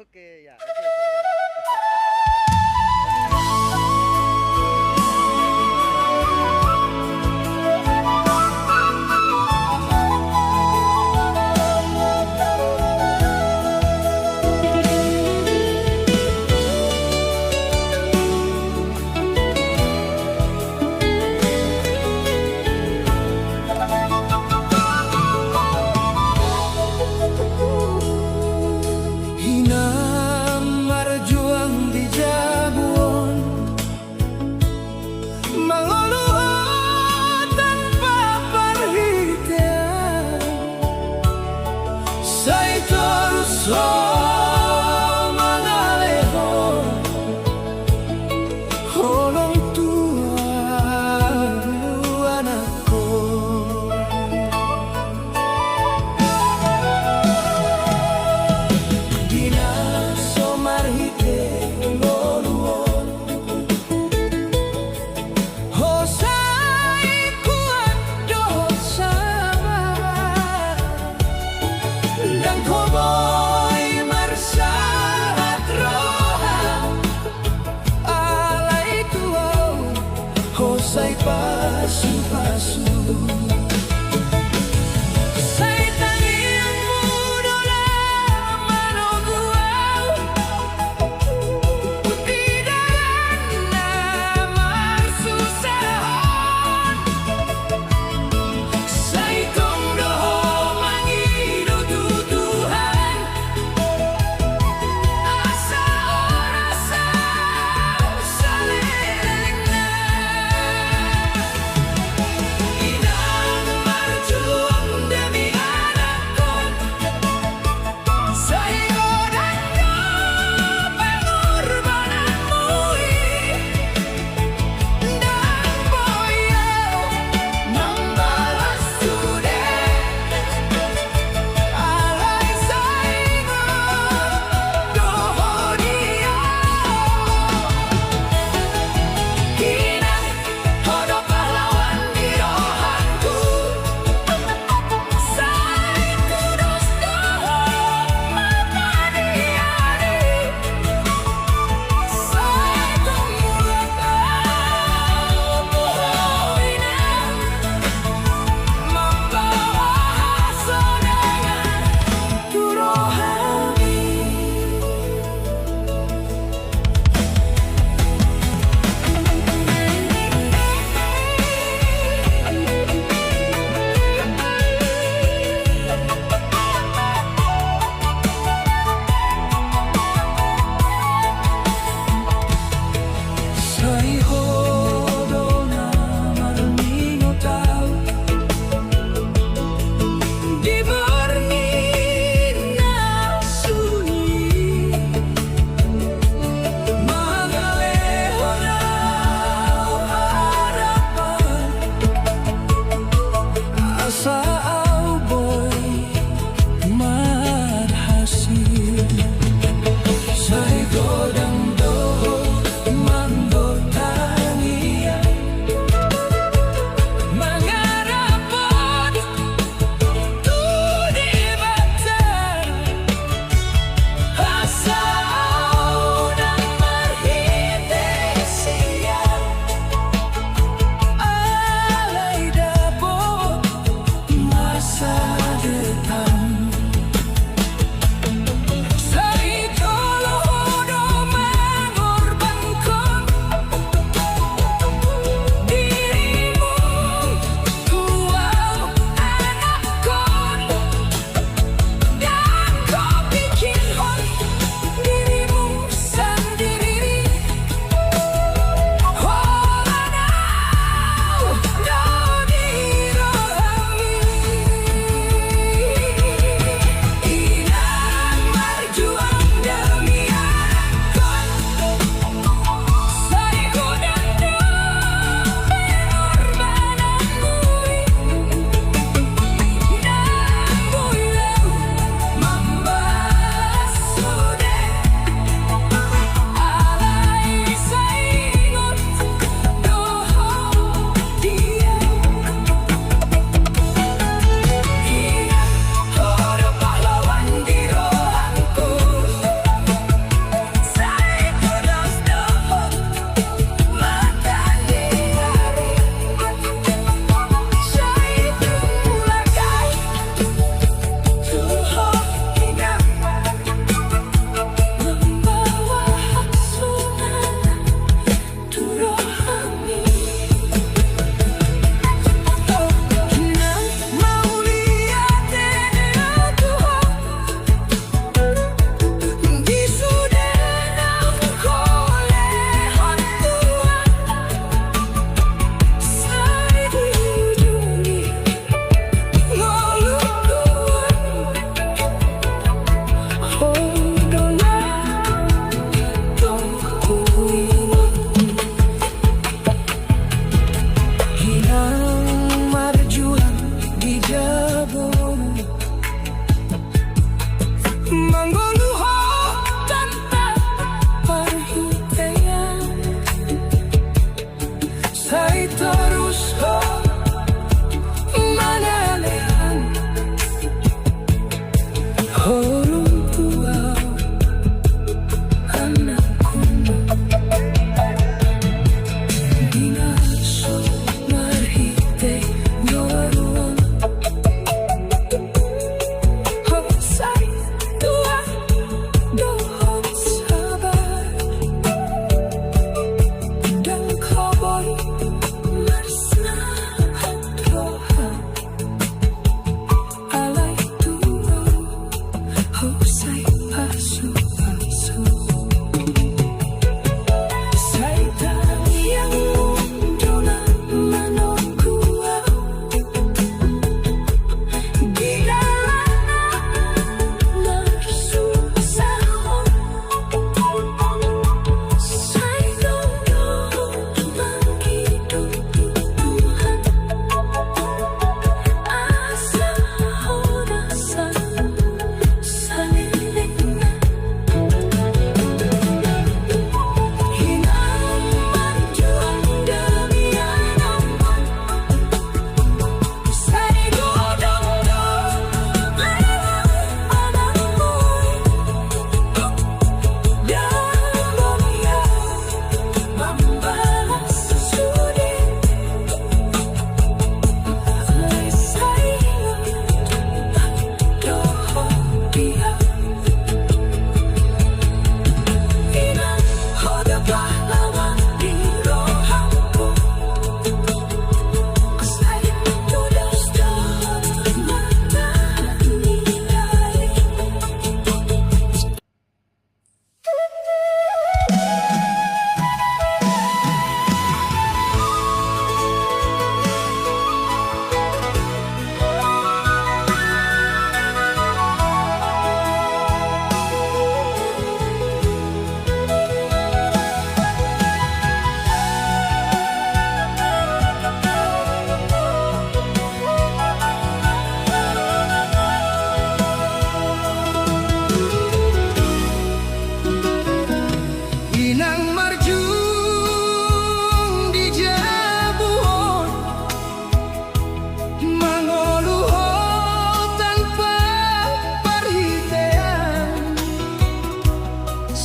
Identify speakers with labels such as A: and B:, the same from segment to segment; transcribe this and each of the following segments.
A: Oke, ya. Oke, silakan.
B: Hina marjuang di Jabuan, maluluhan tanpa perhatian. Saya terus mengaleho orang tua anakku. Dina somarhite ngoluon, hosai kuat dosa dan koboy marsahat roha alai tua hosai pasu-pasu.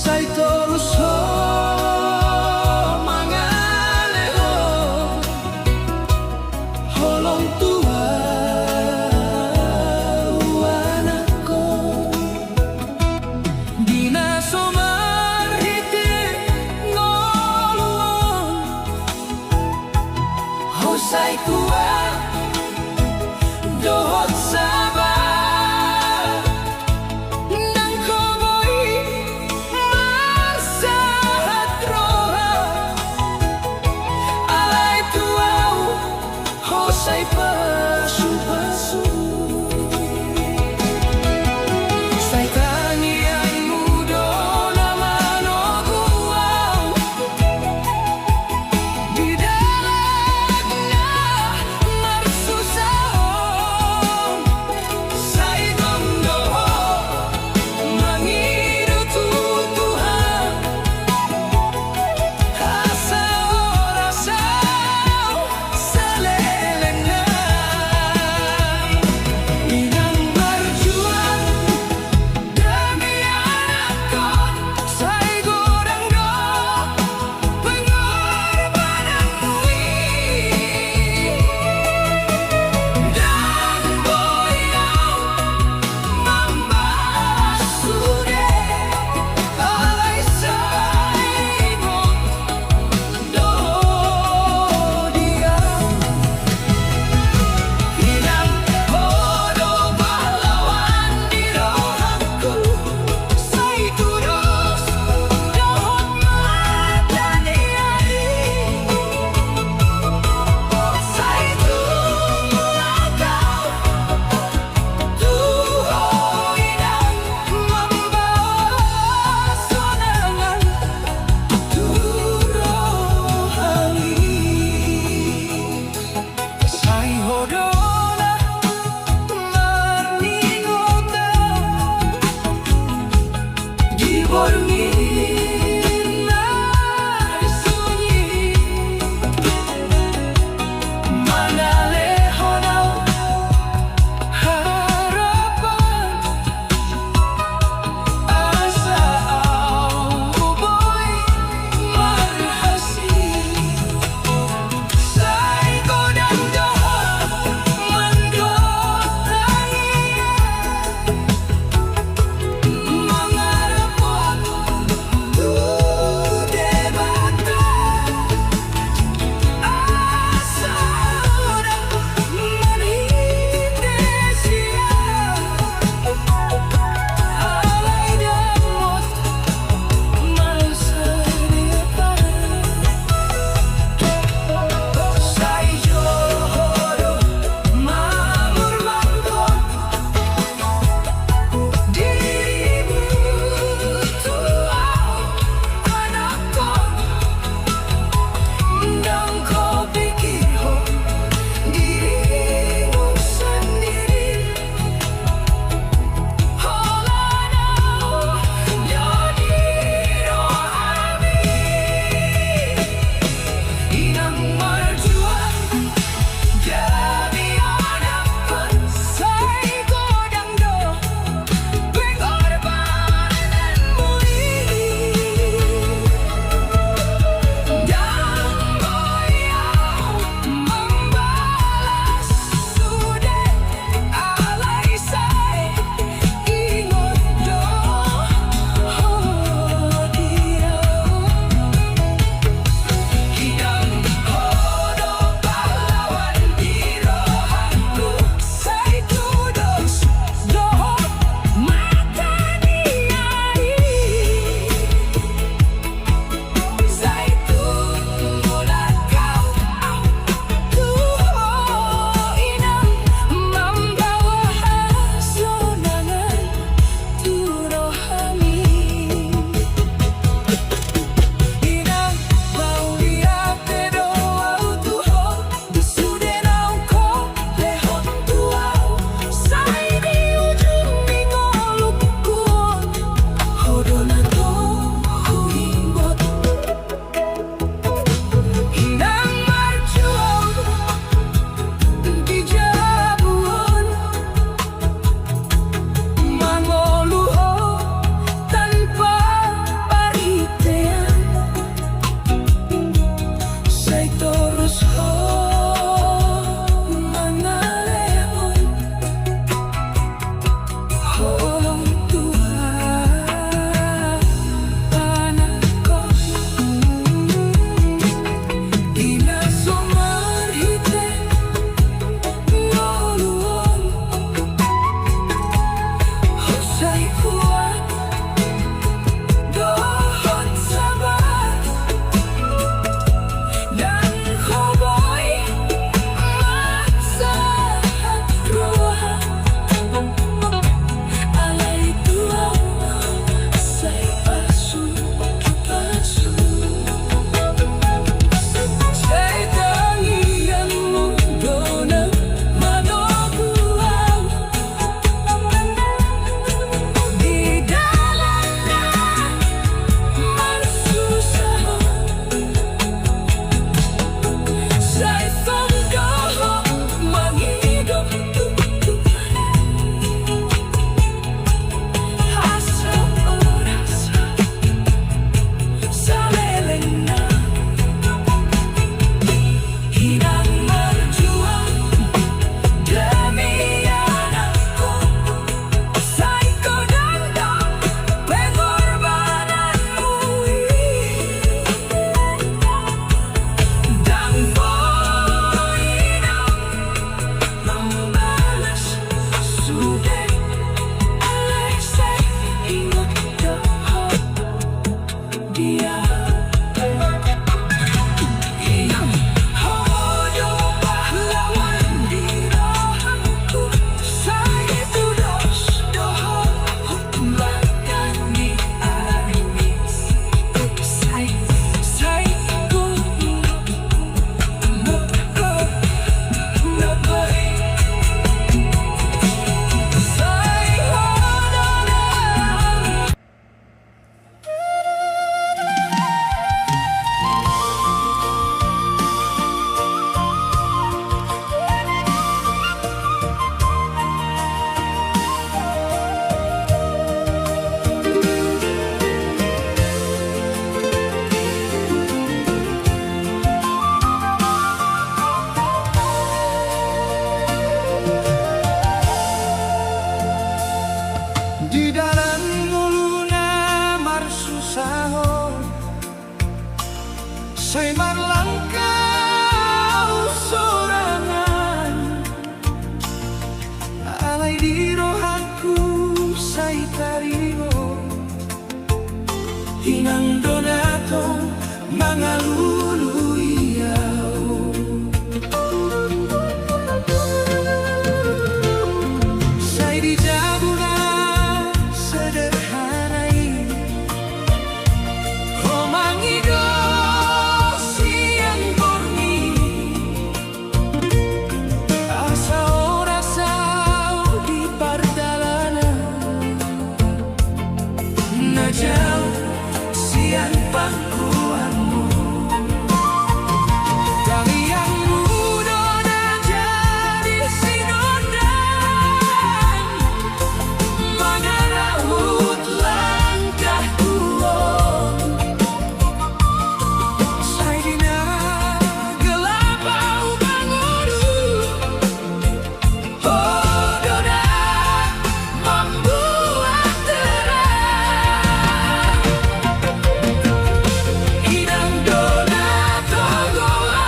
B: Saito so mangaleo holong tua anakku dina somarite ngoluon hosai tua dohot sabar nang koboi masahat roha alai tuau hosai pasu-pasu sai tangian mudo nama no guau di dalamnya marsusahom sai gondo mangiru tutuhan asa rasa selelengai inang berjuang demi anakku sai goreng do pengorbananmu dan goyang membasuh alai saibo do dia inang hodo pahlawan di rohanku sai turus dohot madani sai tulakau tuho inang membawa sonangan turohali sai hodona marningota diborngin nari sunyi mangalehonau harapan asa au boy marhasil sai godang dohot mendotai mengarap waktu dia. Oh pahlawan di rohanku, saya tudos doa bahkan di anis. Saya di dalam nguluna marsusahon saya marlangkau sorangan alai di rohanku saya tarimo hinang donato mangalulu iyao. Saya dijabuna sederhanai romangido siang borni asa ora sao di pardalanan najau siang pangkuanmu kalian muda dan jadi sinodan mengarahut langkah tuon saya dina gelapau bangudu hodona membuat terang inang dona togoa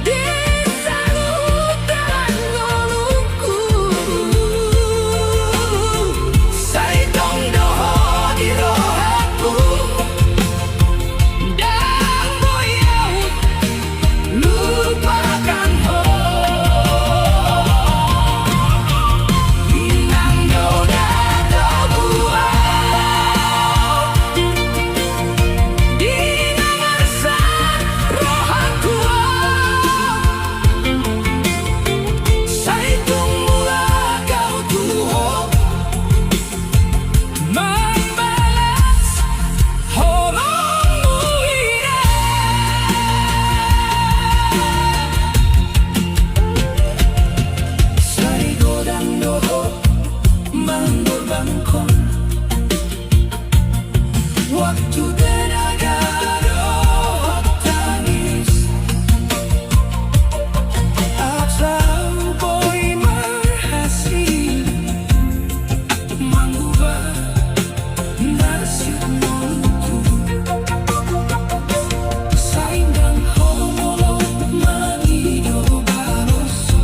B: di salutan ngolungku saya dong doho di rohaku dan boyau lupakan ho inang dona togoa di nangarsa rohaku saya tunggulah kau tuho membalas horongmu ira saya godang doho mandur bangkon waktu tenaga doho tangis asal boy marhasil mangubah nasib molku saindang homolo manido baroso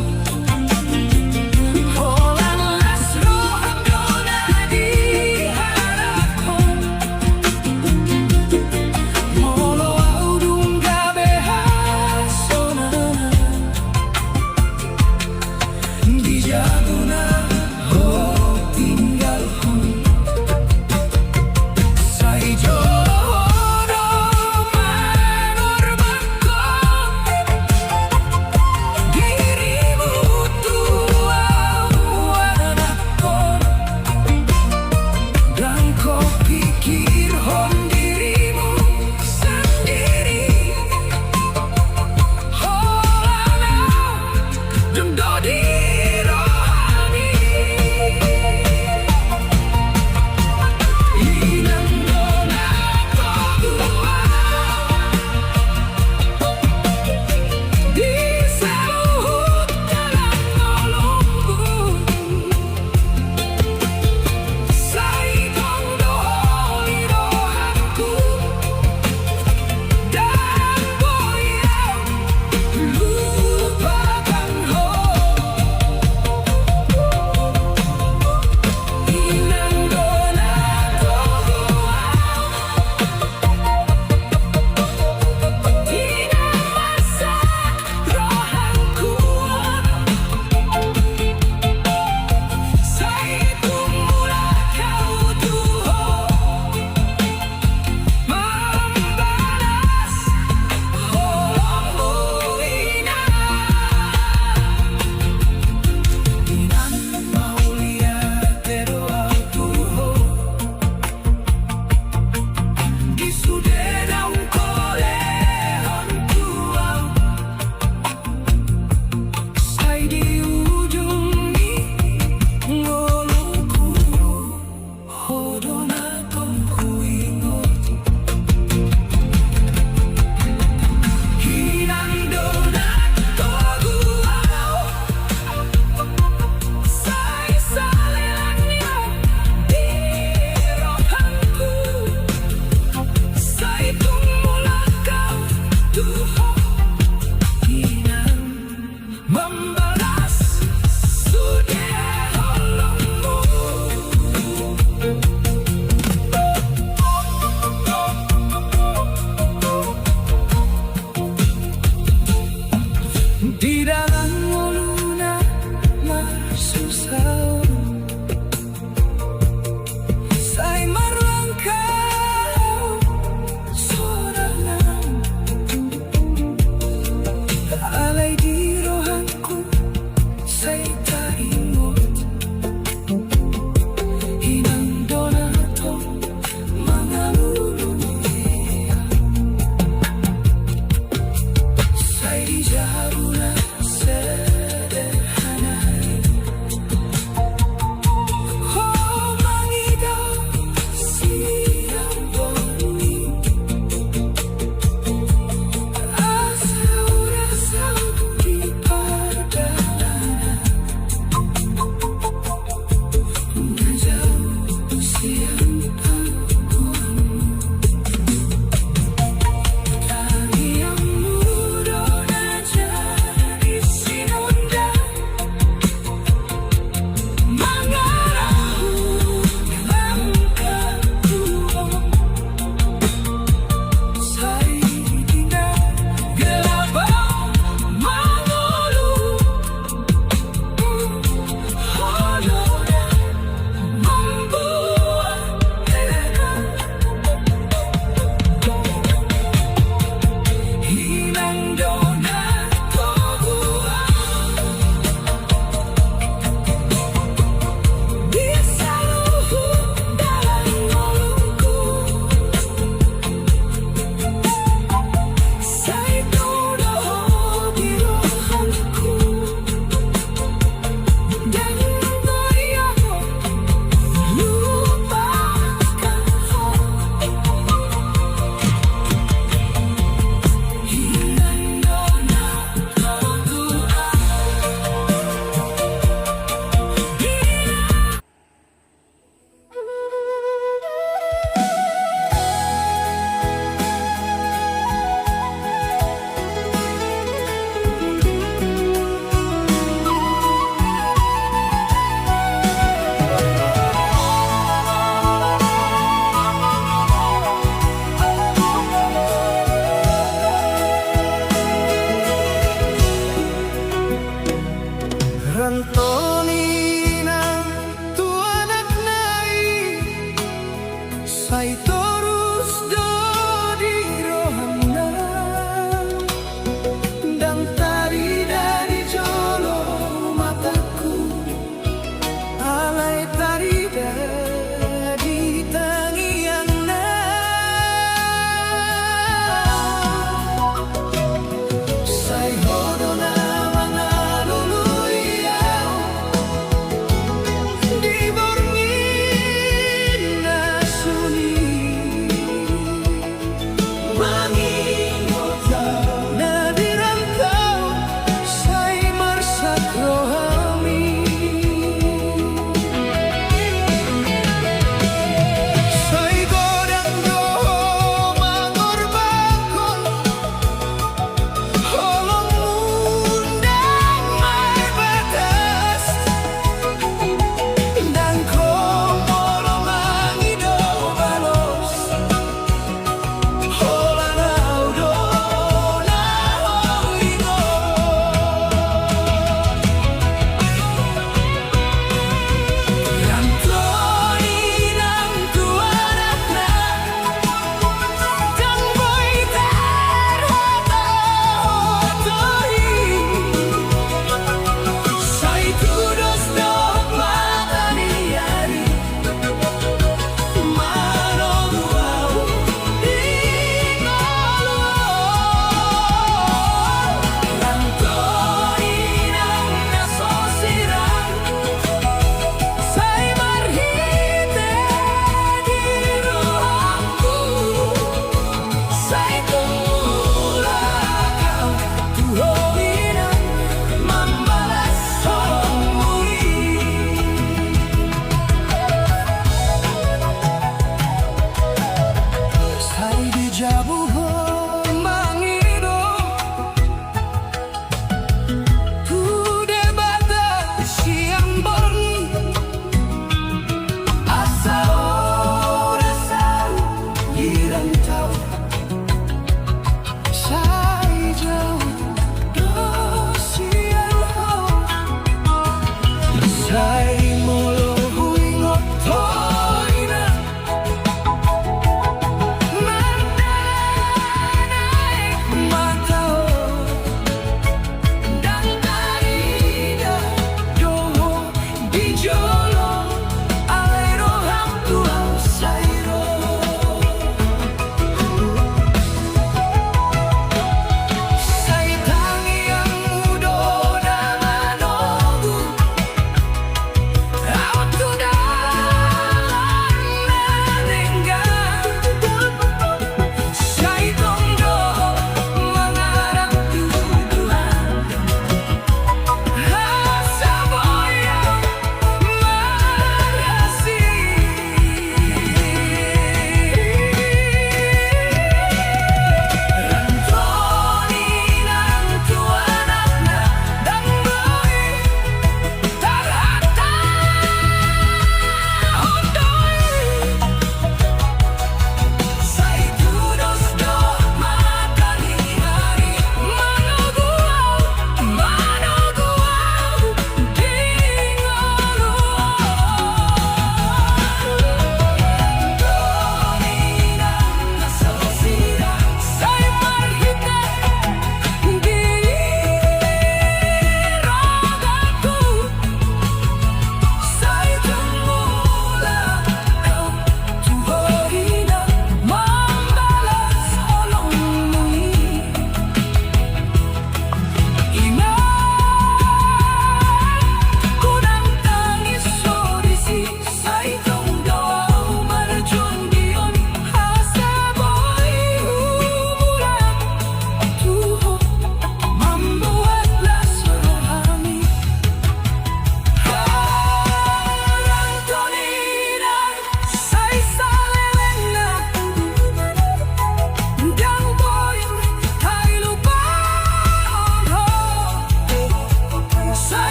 B: holan lasro andona di harakon molo audung gabe hasonana di jaguna ho tinggal hon Pai terus do di rohana dan tari dari jolo mataku alai tari dari tangianna sai hodona mangaluluya di borngina suni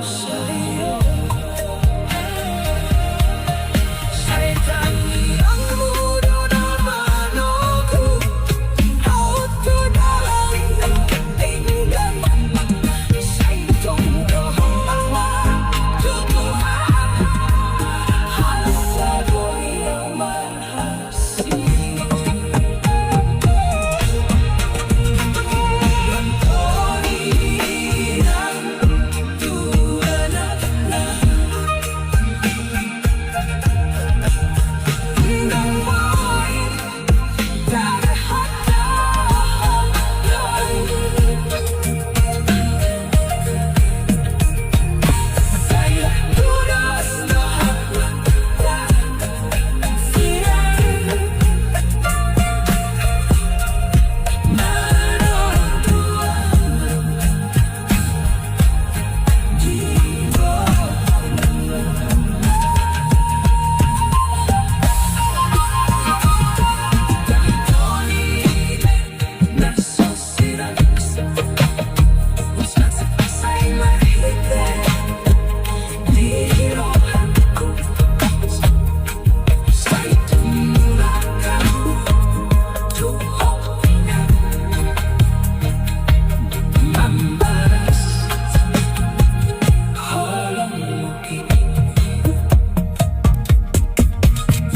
B: sa'yo. Sa'y tangiang mundo na manogo at tudalang ng katinggan. Sa'y tungkol mga tutuhan, halos ako'y ang mahasik.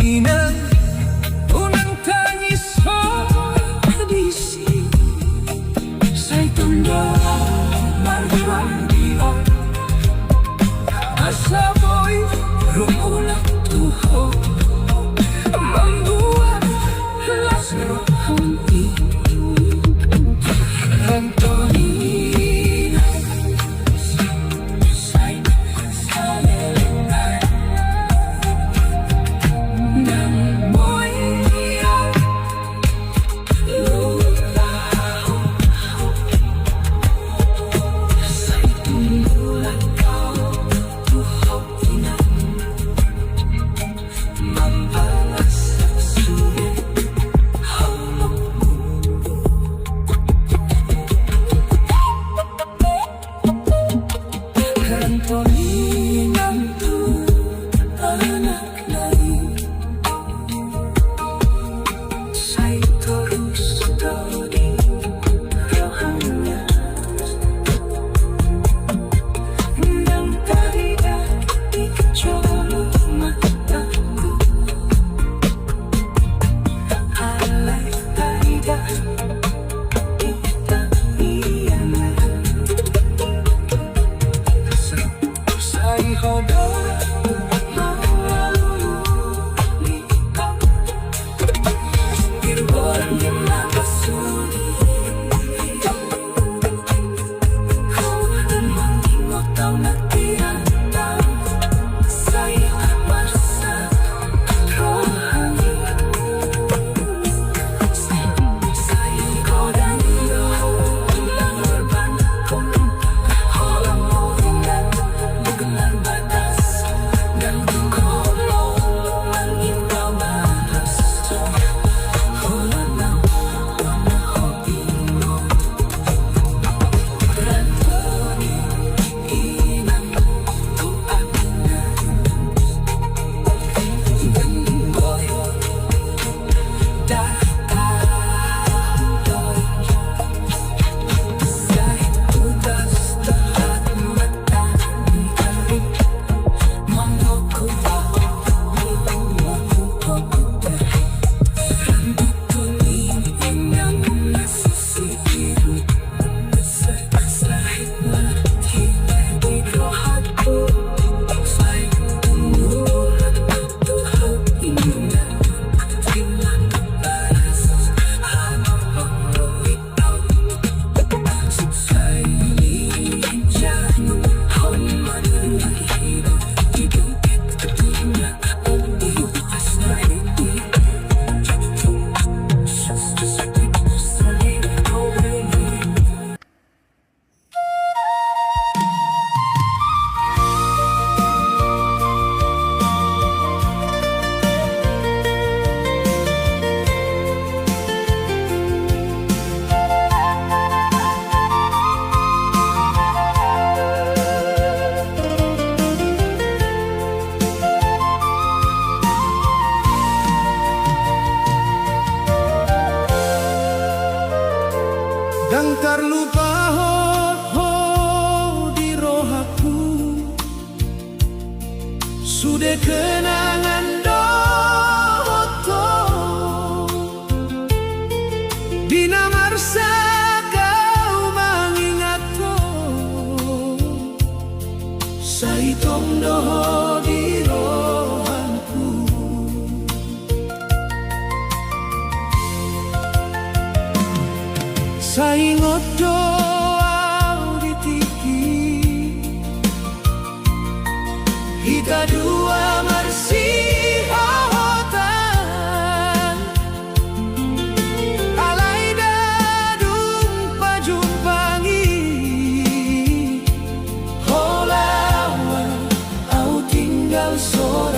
B: Inang unang tangis sa kadisi, sa'y tanda marwang asa mo'y rumulang tuho, membuat Lazaro henti. Antonina, sa'y kalilitan ng buhay lulaw. Sa'y tumulang kau tuhok ina, mampalas sulit hawak mo. Antonina, anak naik, sa'y terus dari rohanya, dan tidak dikecuali mataku. Alay tidak kita iyakan, sa'y kenangan doto Dina marsa kau mengingatku Saitong doho di rohanku Saingot doa di tiki Hita dua marsi hahotan Alai dadung pajumpangi Holawa au tinggal sore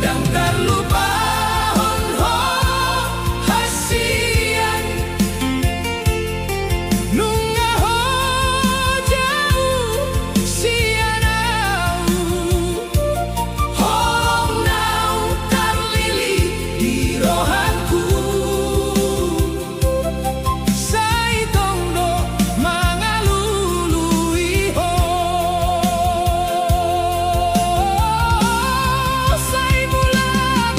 B: Dangkar lupa hon ho hasian Nunga ho jauh sianau Horong nau tarlili di rohanku Sai tongdo mangalului ho Sai mulak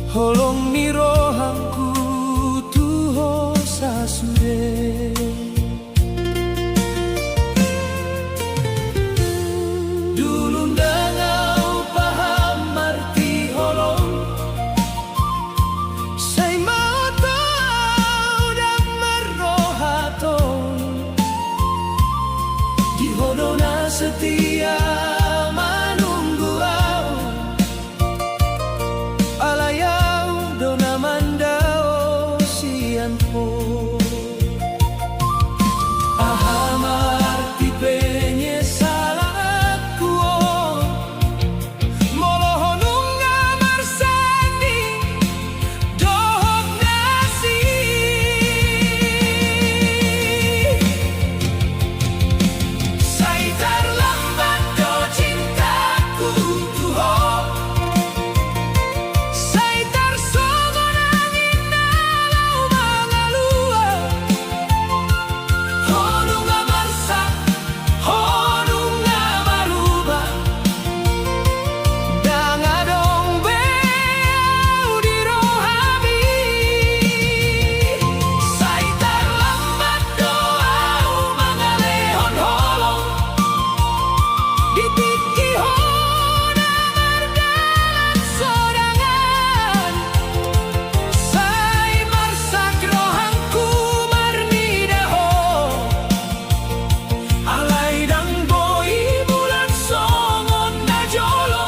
B: Holong ni rohanku tuho sasude. Dulu dangau paham arti holong, say mau tau dan merohaton. Di hodona setia manunggu au, alayau dona mandao sian po. Paham arti penyesalanku, molohon unga marsani dohok nasi. Say terlambat do cintaku tuho, say tersongon angin dalau mangalua. Honunga marsa, honunga maruba, dangadong beau di rohami. Say terlambat doau mangalehon holong, ditiki hona mardalan sorangan. Say marsak rohanku marnidaho, alay dang boy bulan songon na jolo.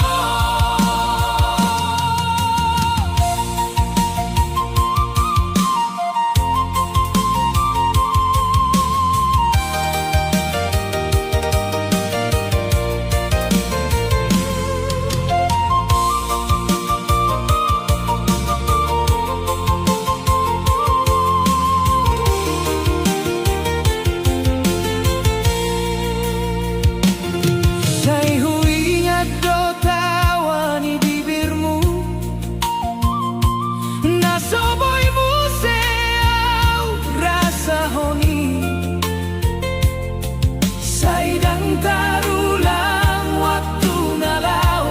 B: Say huingat do tawani bibirmu, nasoboy museau rasa honi. Say dang tarulang waktu nalau,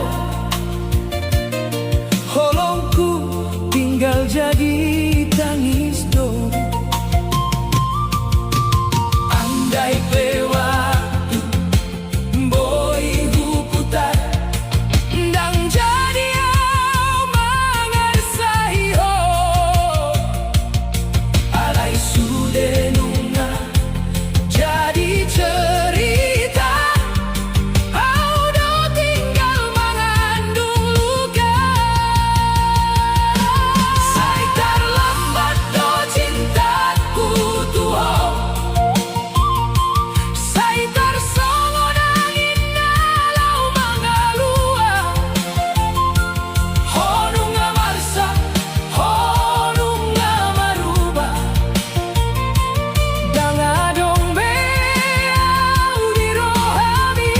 B: holongku tinggal jadi tangis do. Andai waktu boy huputar, ndang jadi au mangarsahi ho, alay sude nunga jadi cerita. Au do tinggal mengandung luka. Say terlambat do cintaku tuho, say tersongon angin dalau mangalua. Honunga marsa, honunga maruba, dangadong beau di rohami.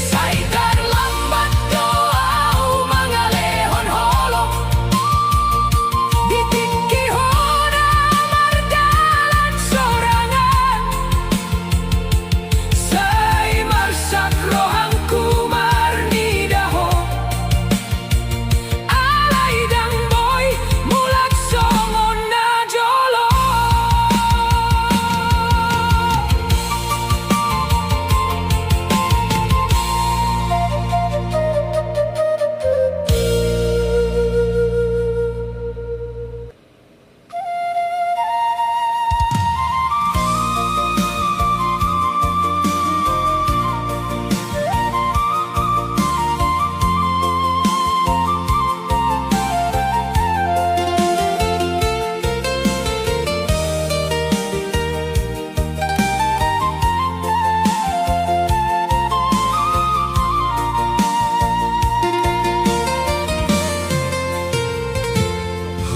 B: Say terlambat doau mangalehon holong, ditiki hona mardalan sorangan. Say marsak rohanku marnidaho, alay dang boy mulak songon na jolo.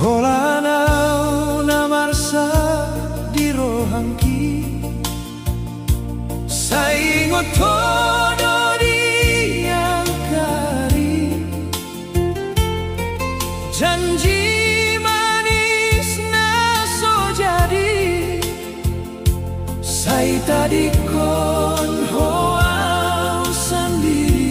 B: Holanau na marsa di rohanki, saingot todo diangkari. Janji manis na so jadi, say tadi kon hoau sendiri.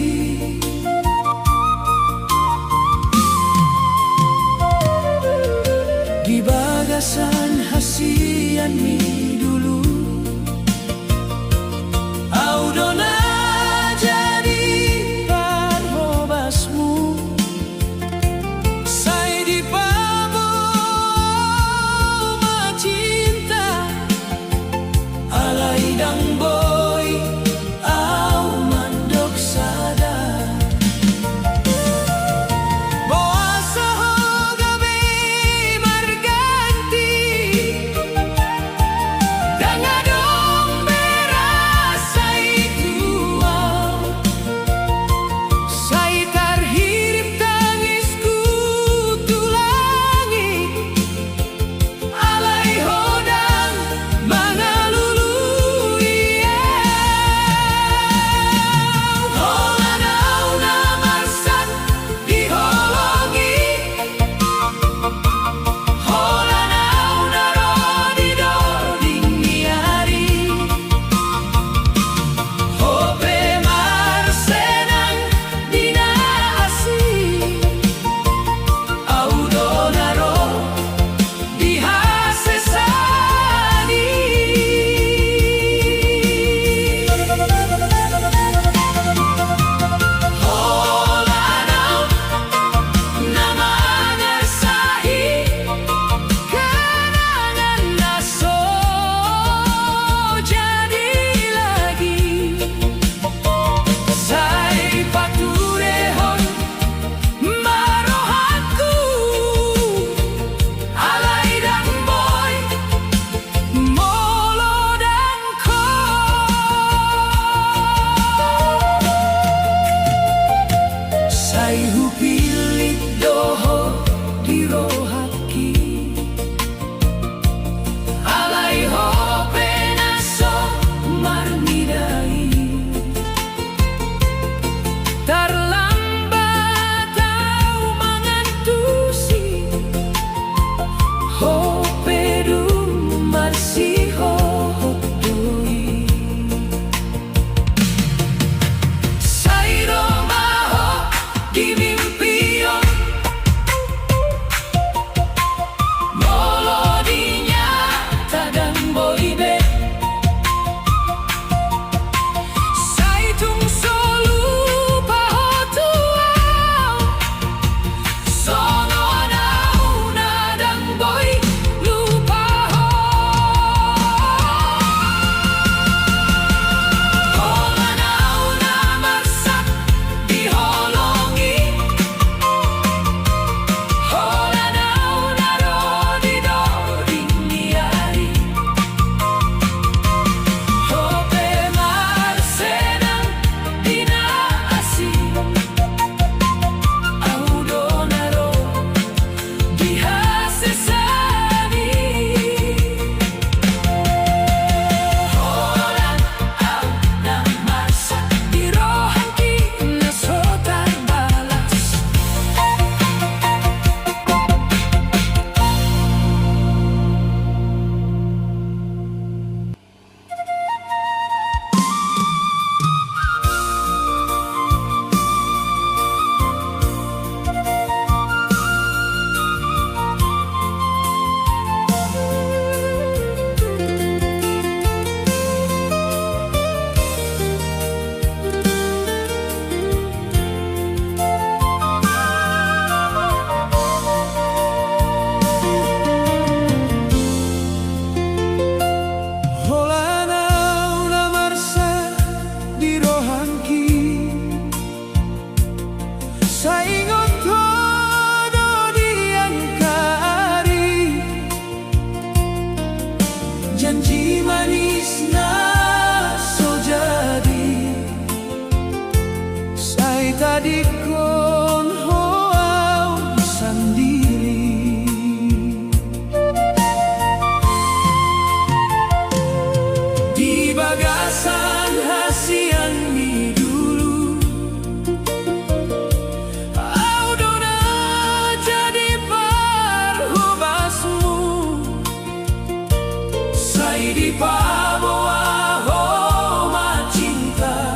B: di bawah homa cinta.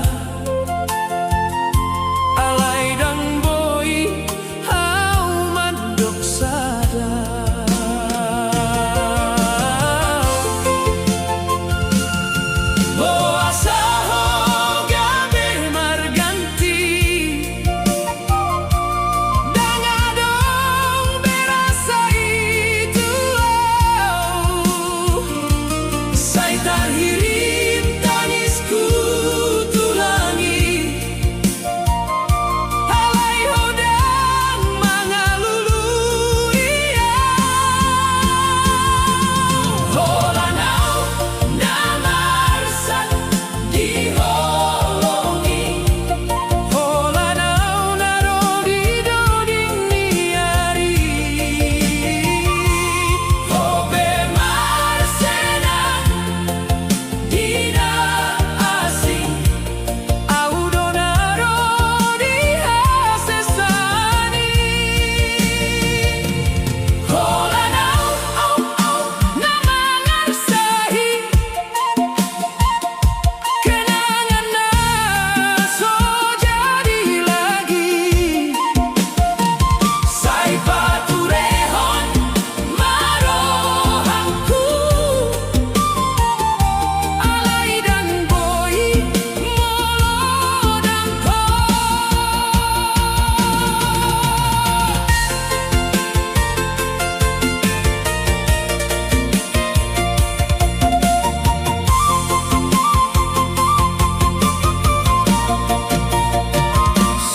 B: Alay dan boy hau mandok sada. Boa saho gabe marganti dangadong berasa itu. Say tarhirim tangisku tulangi. Alay hodang mangalului. Holanau namarsak diholongi. Holanau narodi doding niari. Hobe marsenang dina asing. Audonaro dihasesani. Holanau au au namangarsahi. Kenangan naso jadi lagi. Say baturehon marohangku. Alay dan boy molodangko.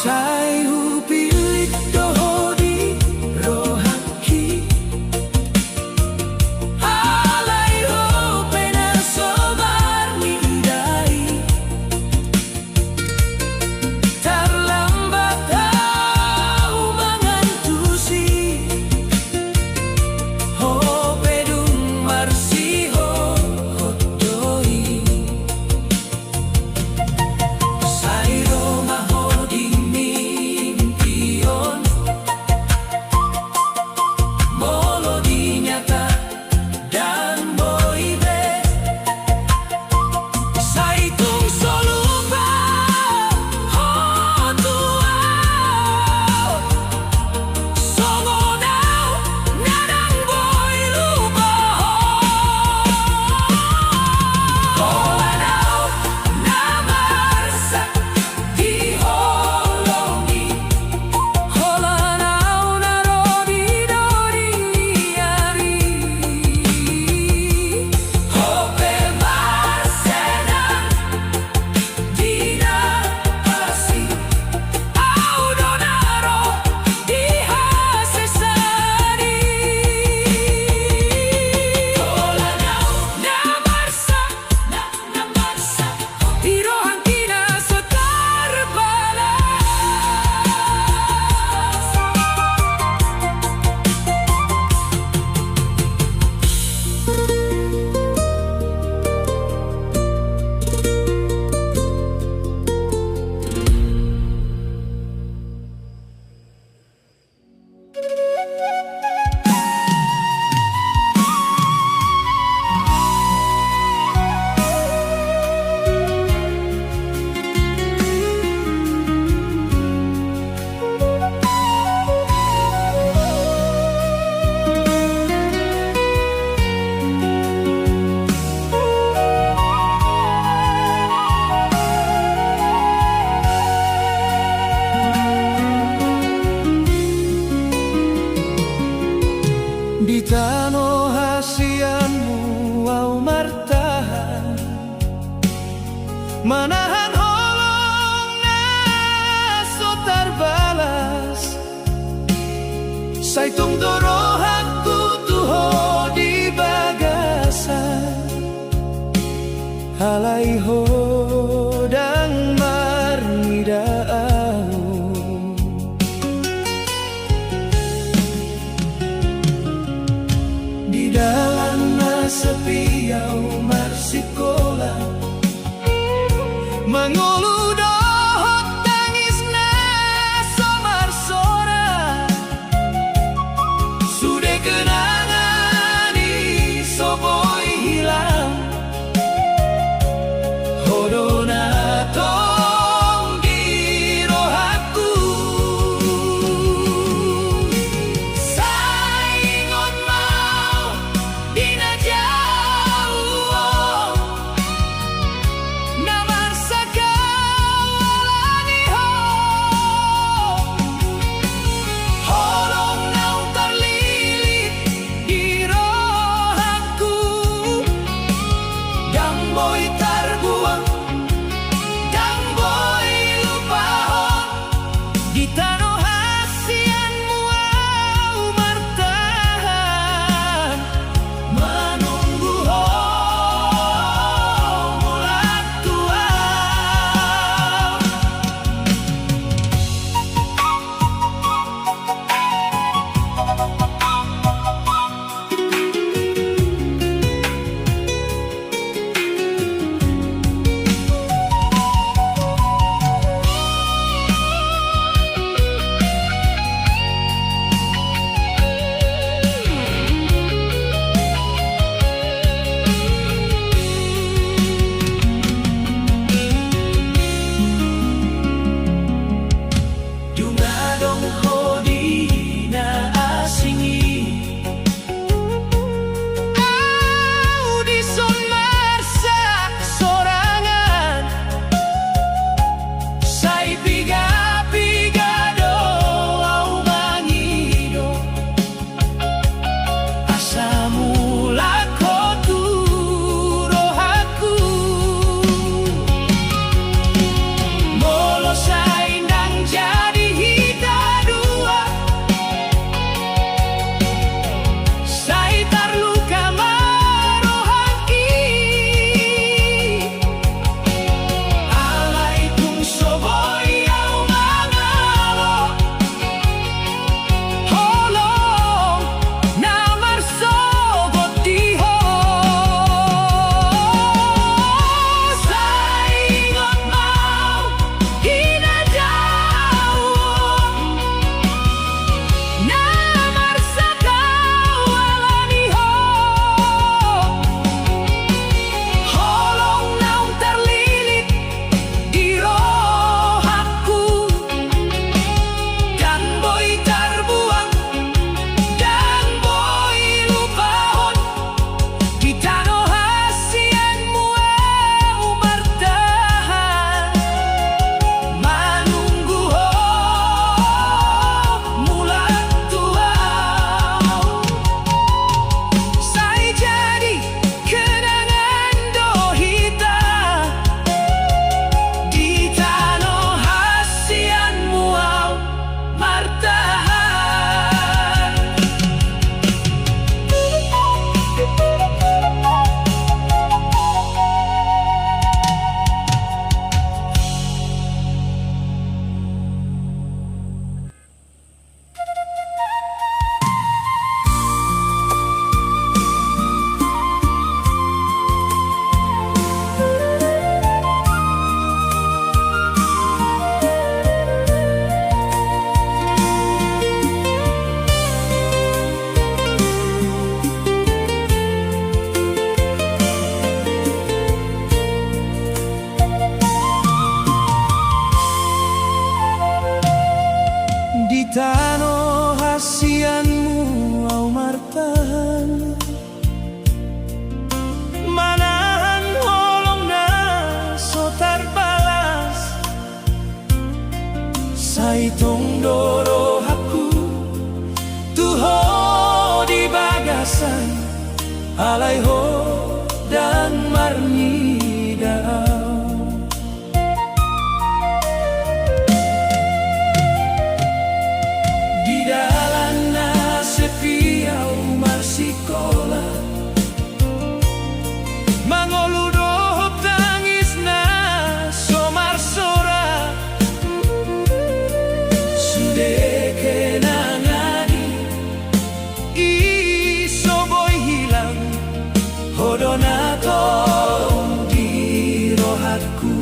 B: Say hupilit dohodi rohaki. Alay hopena sobar mindai. Terlambat tau mangantusi. Hopedung marsiho hotoi. Say romaho di mimpion. Molo di nyata dan boibe. Say tung solupa hotua. Songonau nadang boy lupa. Holanau namarsak diholongi. Holanau narodi doding niari. Hope marsenang dina asing. Audonaro dihasesani. Holanau namarsak dirohangkina sotarbalas. Di tano hasianmu au martahan. Manahan holong naso tarbalas. Say tung dorohakku tuho di bagasan. Alay hodang marnidaau. Di dalam sepi au marsikola. Mangulu dohot tangis na somar sora. Sudah kenangan di soboy hilang. marnidao. Di dalam sepiau marsikola mangolu dohop tangisna somar sora sude kenangani iso boy hilang hodonato di rohatku.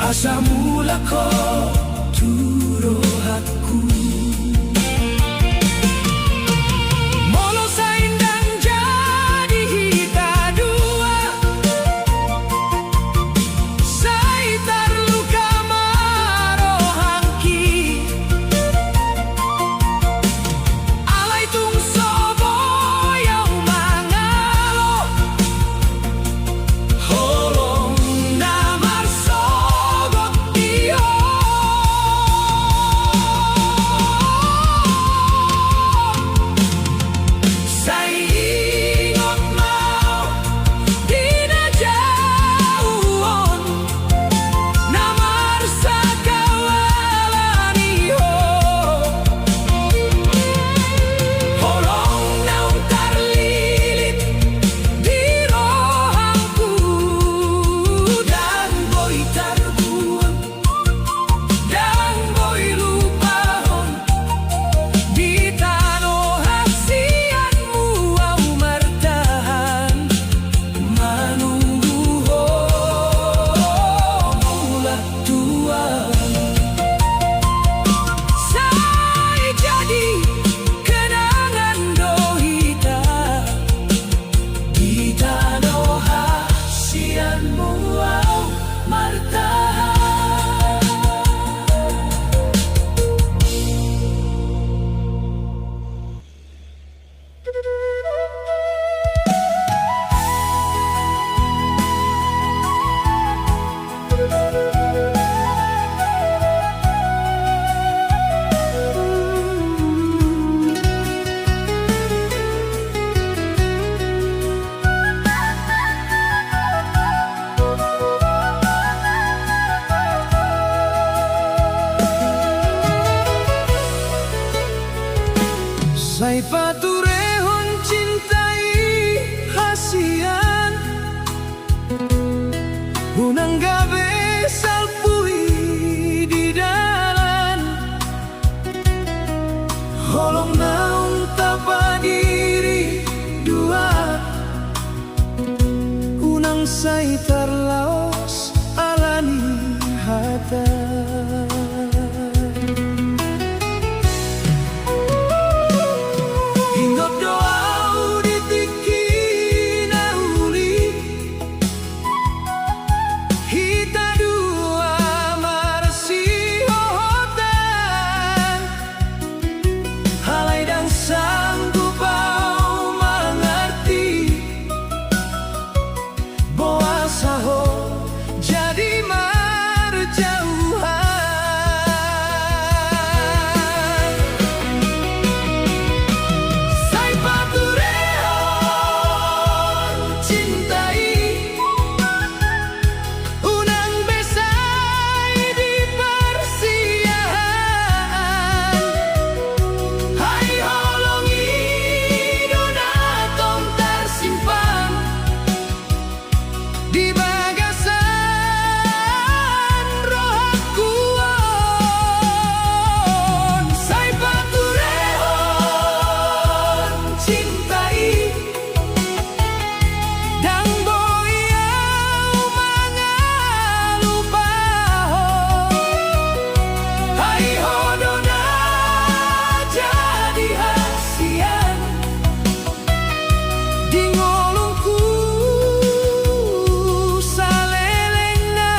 B: Asa mula ko turo hatku molo sa indang jadi hita dua say tarluka marohangki alay tung sobo yaw mangalo holong namar say paturehon cintai hasian unang gabi salpui di dalan holong naung tapadiri dua unang say tarlaos alani hata Hingga di ngolongku salelengna.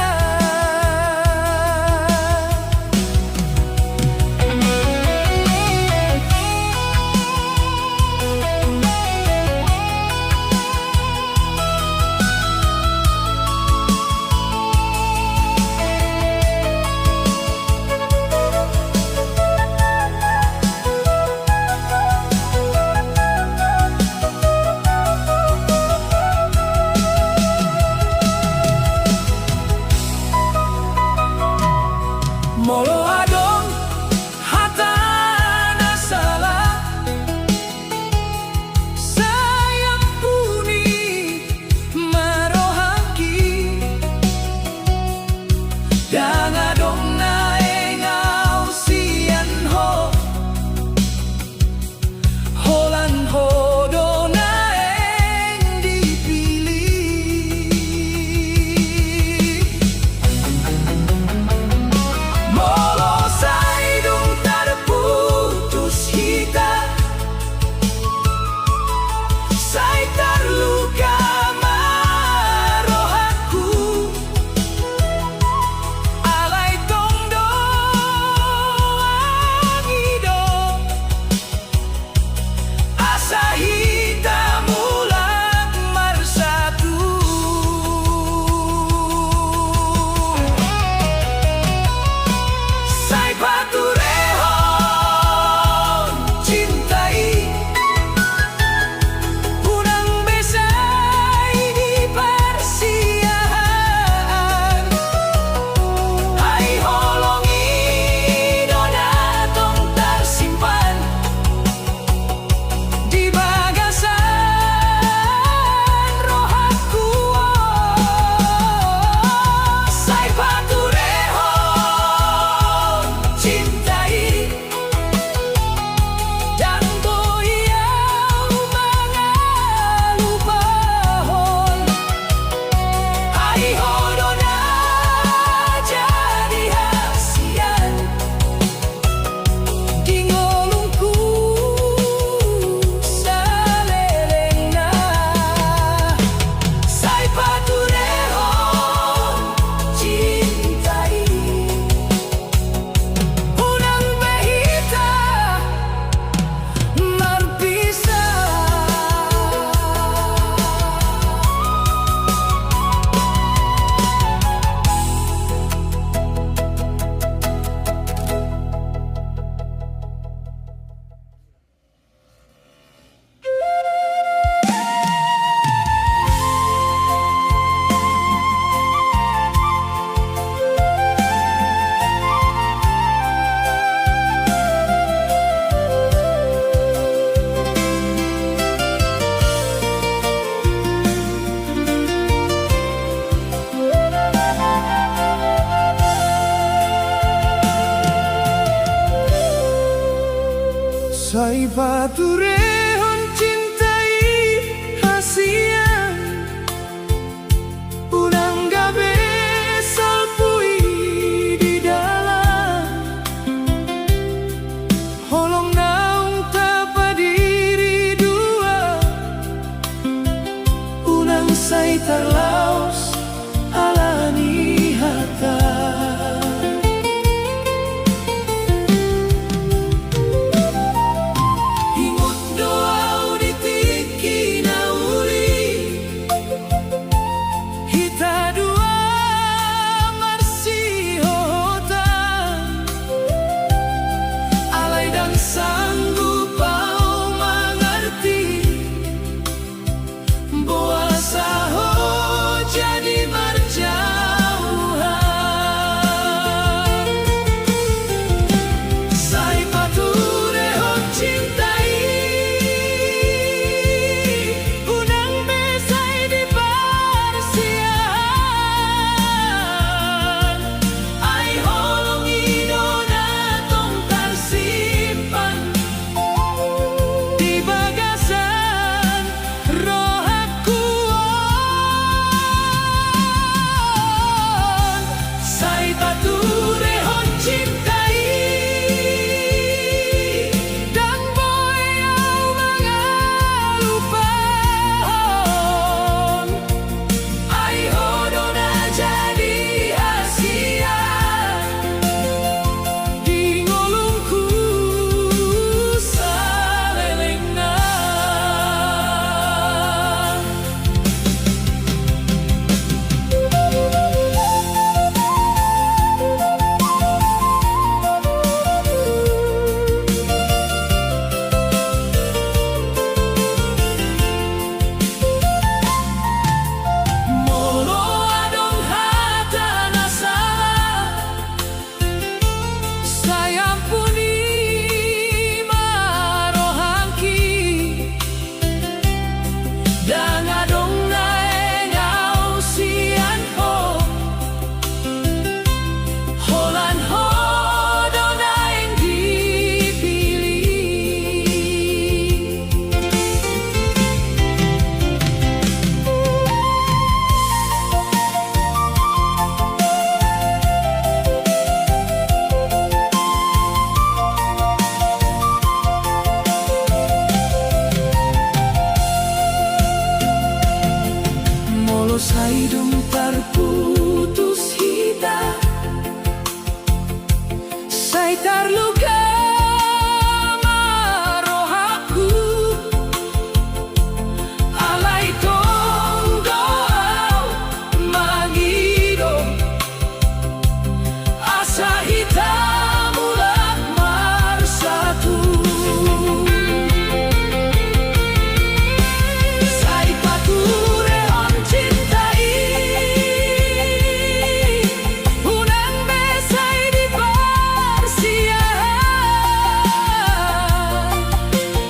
B: hidung terputus hita, saya terluka maroh aku, alai tonggo magido, asa hitam ulah marsatu. Saya pature on cintai, unang besai di persiahan,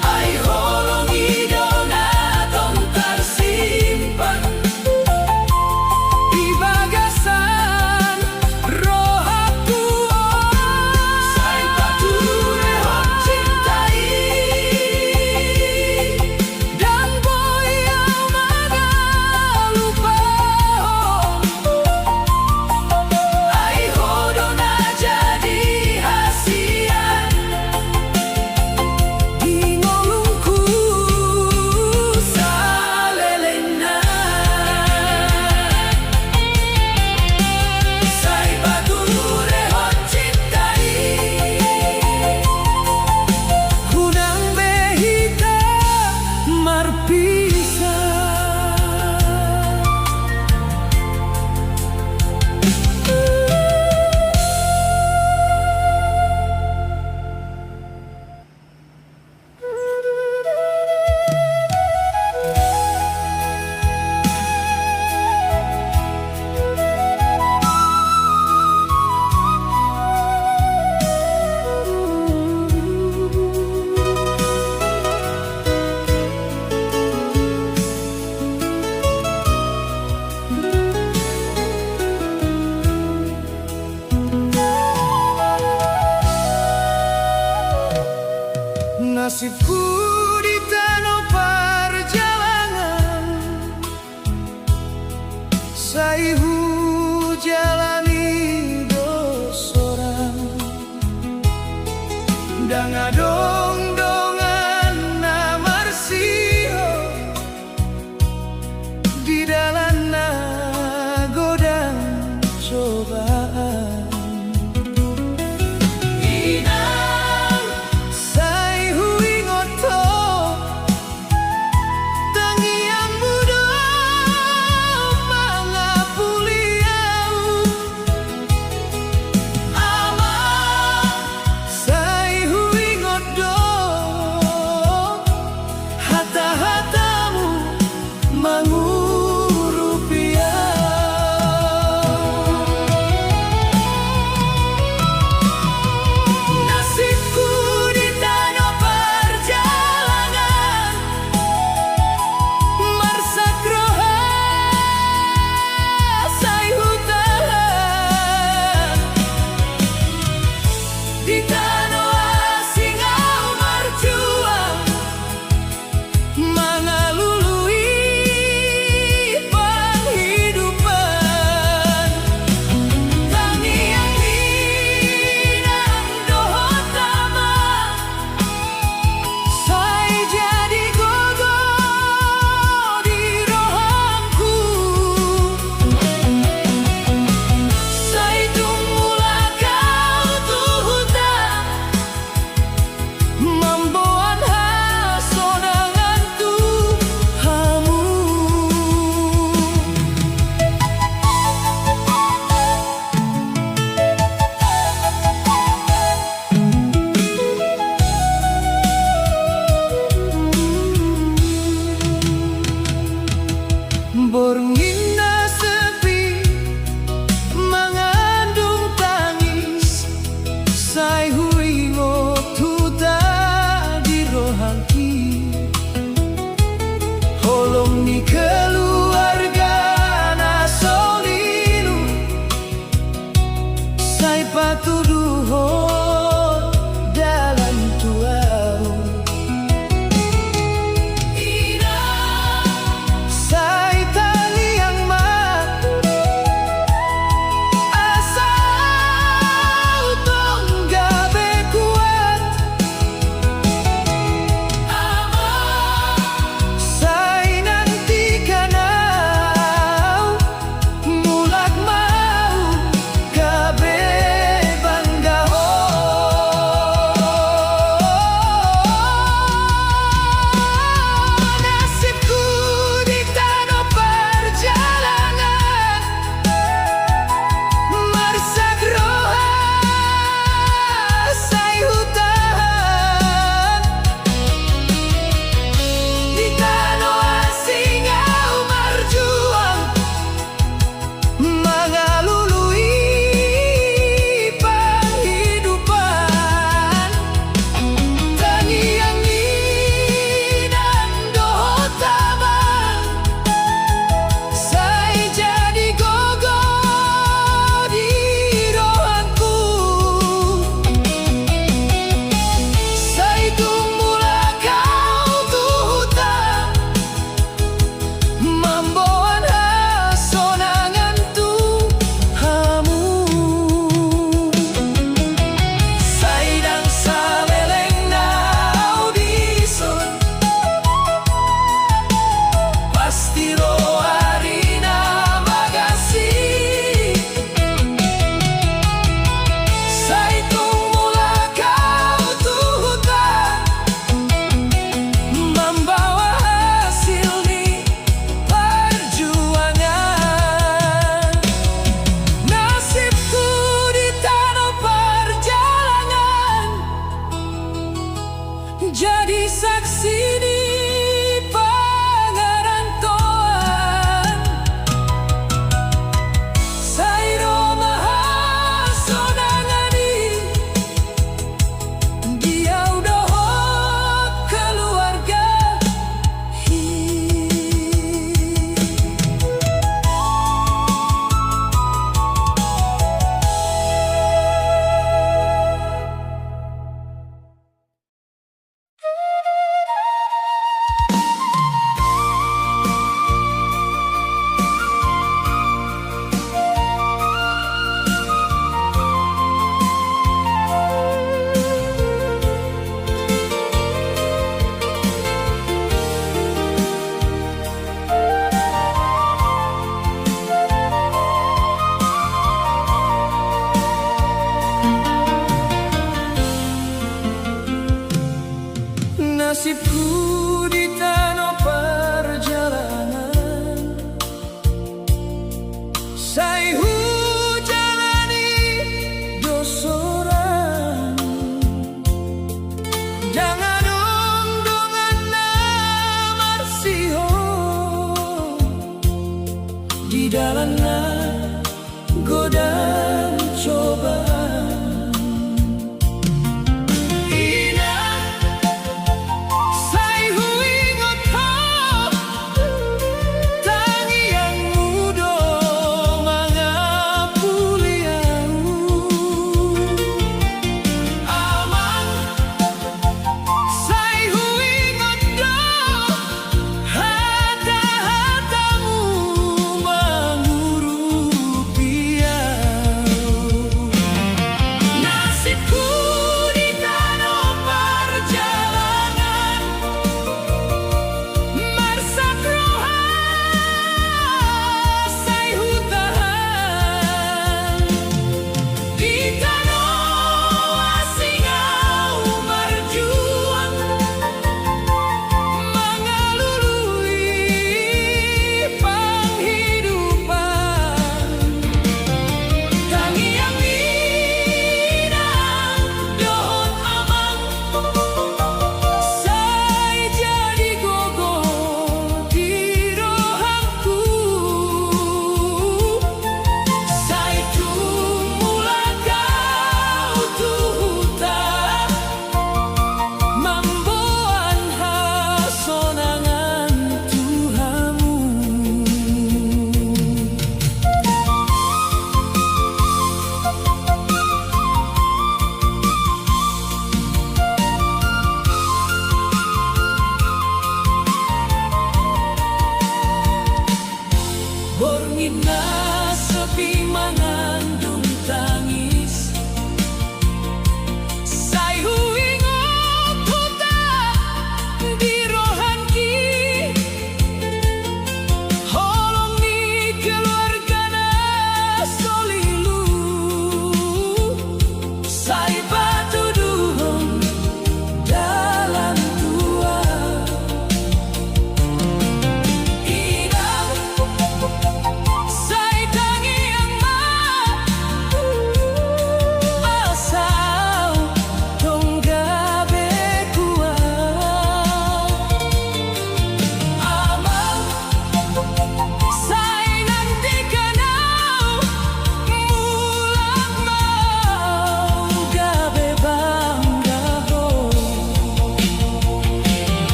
B: ai holong idona tong tersimpan di bagasan roh aku. Saya pature on cintai dan boyau magalupa, ai hodona jadi hasian di ngolungku salelena. Saya pature on cintai, unang behita marpisah. Nasibku di tanah perjalanan, saya jalani dosorang, dan adong-dongan namarsiho di dalam godang cobaan. Inang saya huingot to tangiang muda mangapuliau, amang saya huingot do hata-hatamu mangurupiau. Nasibku di tanah perjalanan, marsakroha saya hutahan di tanah asing au marjuang, mangalului penghidupan. Tangiang minang dohotama, saya jadi gogo di rohangku. Saya tunggulah kau tuh hutang, membuat hasonangan Tuhanmu. Borngina sepi mengandung tangis, saya huingot huta di rohangki, holong ni keluarga nasolinu, saya patuduhon dalam tuau. Saya taliang mat asal tonggabe kuat, saya nantikan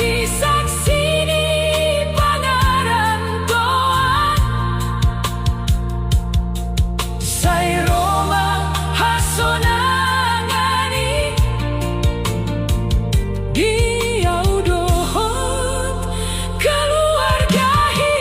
B: disaksini pangarantoan Say Roma hasonangani Giyaw dohot keluargahi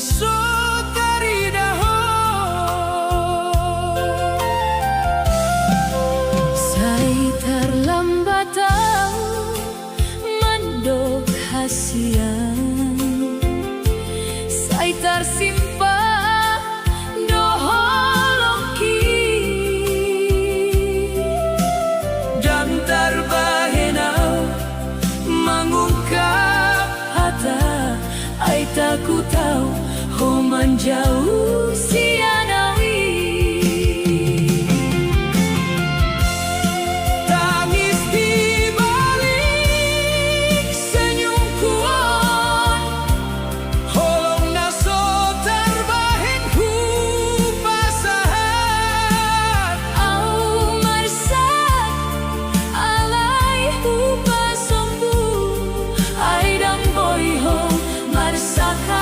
B: nasod karidaho say terlambatang mandog hasian say tersimpan doholoki dan terbahenau mengungkap hata ay taku tahu homan jauh sianawi tangis di balik senyum kuat holong naso terbahen hupasahan au marsak alay hupasombu ay dang boy hong marsakalania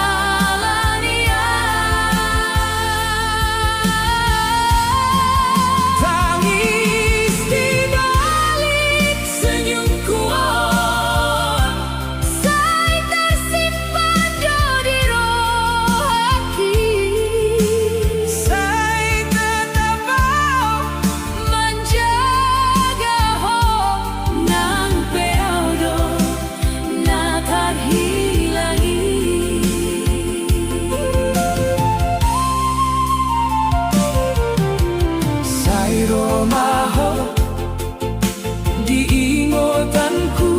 B: tangis di balik senyum kuat say tersimpan di roh hati say tetap mau menjaga ho nang peodo na terhilangi say romaho diingotanku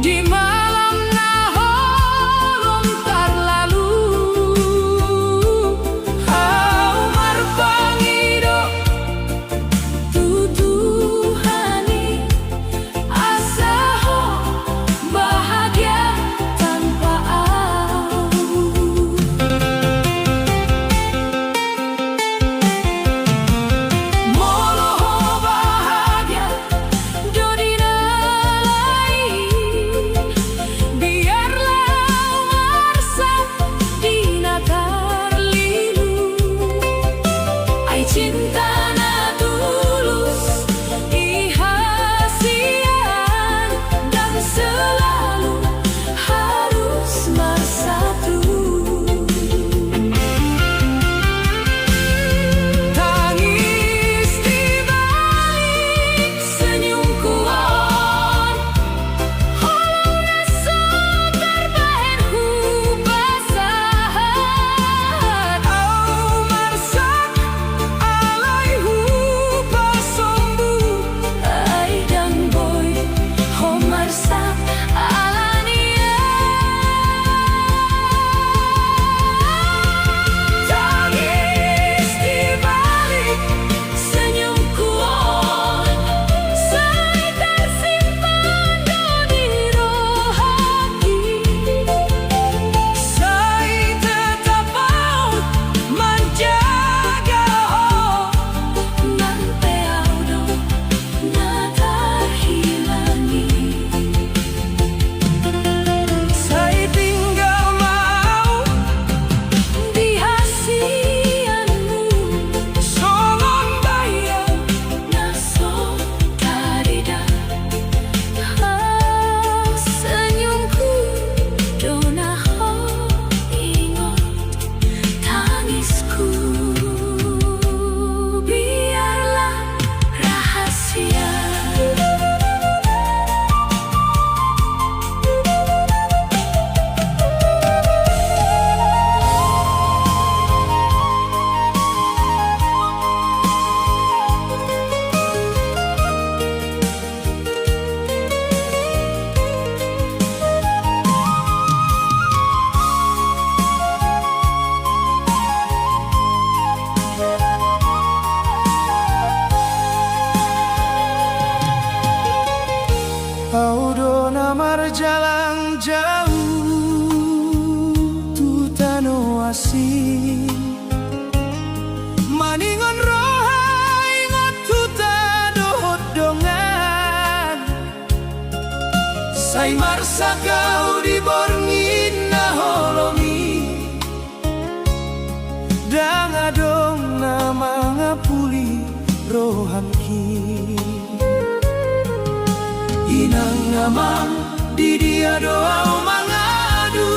B: di malam naholong terlalu au marpangido tutuhani asaho bahagia tanpa au moloho bahagia dodina lain biarlah marsak dina tarlilu ay cinta na tulus ihasian dan selalu harus bersatu tangis di balik senyum kuat holong naso terbahen hupasahan au marsak alay hupasombu ay dang boy ho marsak alania tangis di balik senyum kuat say tersimpan di roh hati say tetap mau menjaga ho nang peodo na terhilangi say tinggal mau di hasianmu songon bayang naso karida senyumku dona ho ingot tangisku biarlah rahasia Audona marjalang jauh tu tano asing maningon roha ingat tu tadohot dongan say marsa kau di borngin na holongi dang adong na mga puli rohamki inang namang di dia doa mangadu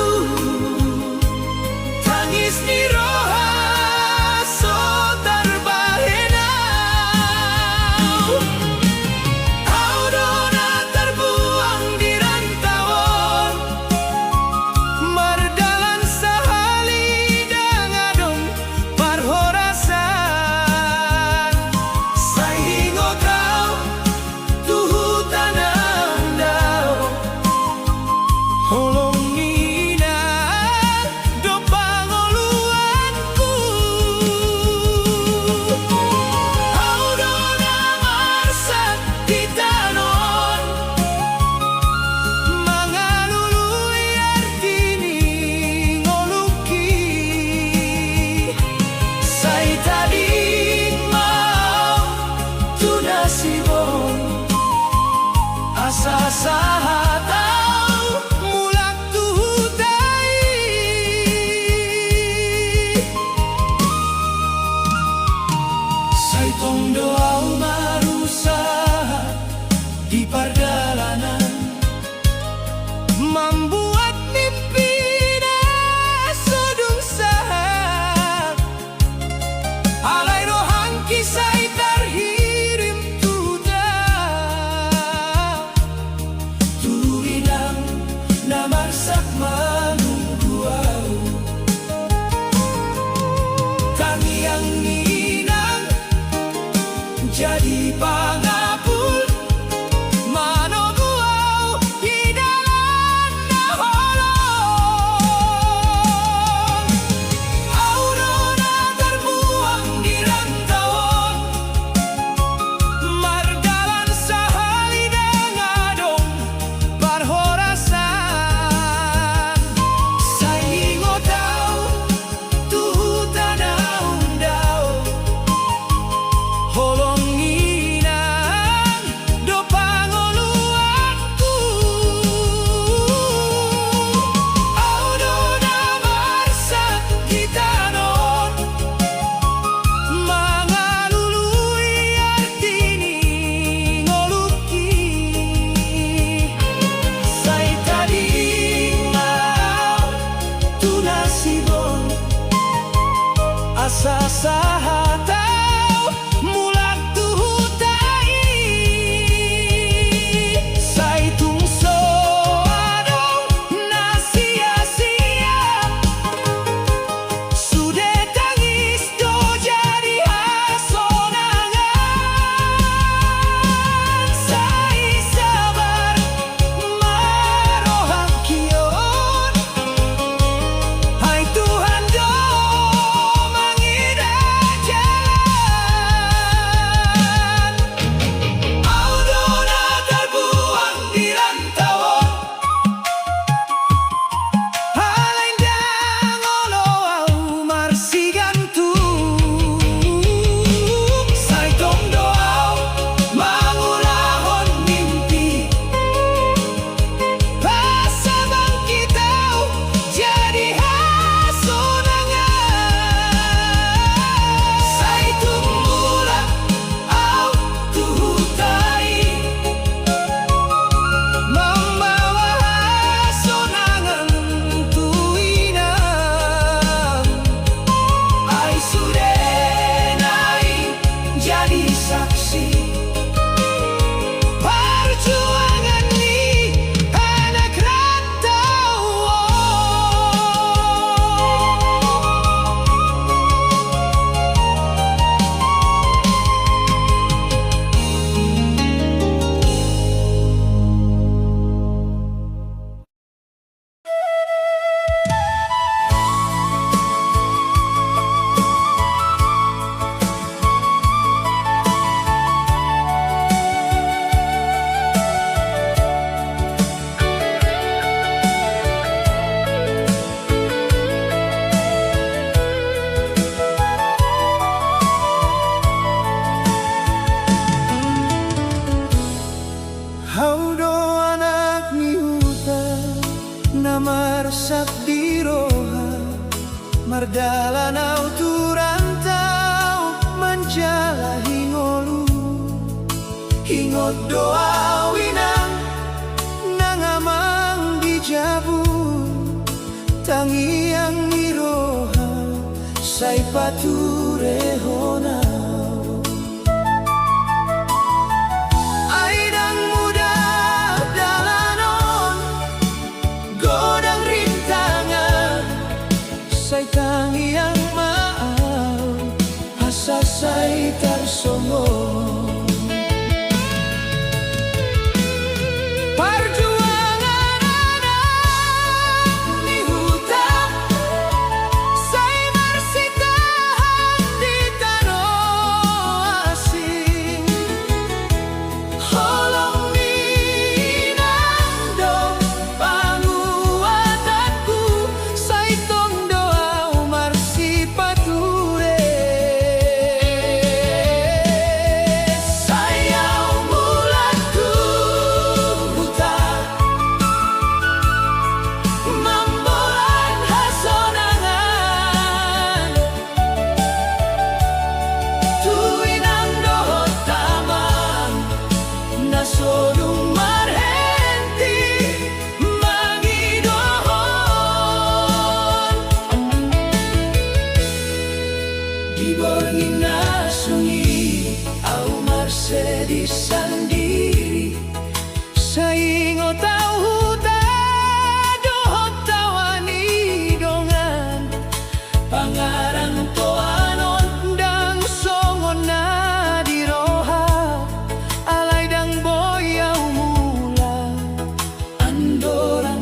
B: membuat mimpinya sudung sah. Alai rohan kisah terhirim tudah turinang namarsak manungguau tangiang ninang jadi pangapul manoguau hidalan naholong aurona terbuang di rantauan margalan sahali dengadong barhorasan saingo tau tuh tanaung dau holong inang do pangoluanku audona marsak gitanon mangalului artini ngoluki say tadi ngau tunasibon asa sahatau mulak tuhutai say tungso adong nasia-sia sude tangis do jadi hasonangan say sabar marohak kion hai Tuhan do mangidah jalan audona terbuang di rantauan halendang oloau marsigantu say tong doau mangulahon mimpi pasabang kitau jadi hasonangan say tumula au tuhutai membawa hasonangan tuinang ai sude naing jadi saksi perjuangan ni anak rantauan. Haudo anak ni huta namarsak di roha mardalan au turantau menjala hingolu hingot doa winang nangamang di jabu tangiang ni roha say pature honau aidang muda dalanon godang rintangan say tangiang maau asa say tarsongong perjuangan anak ni huta say marsitahan di tanah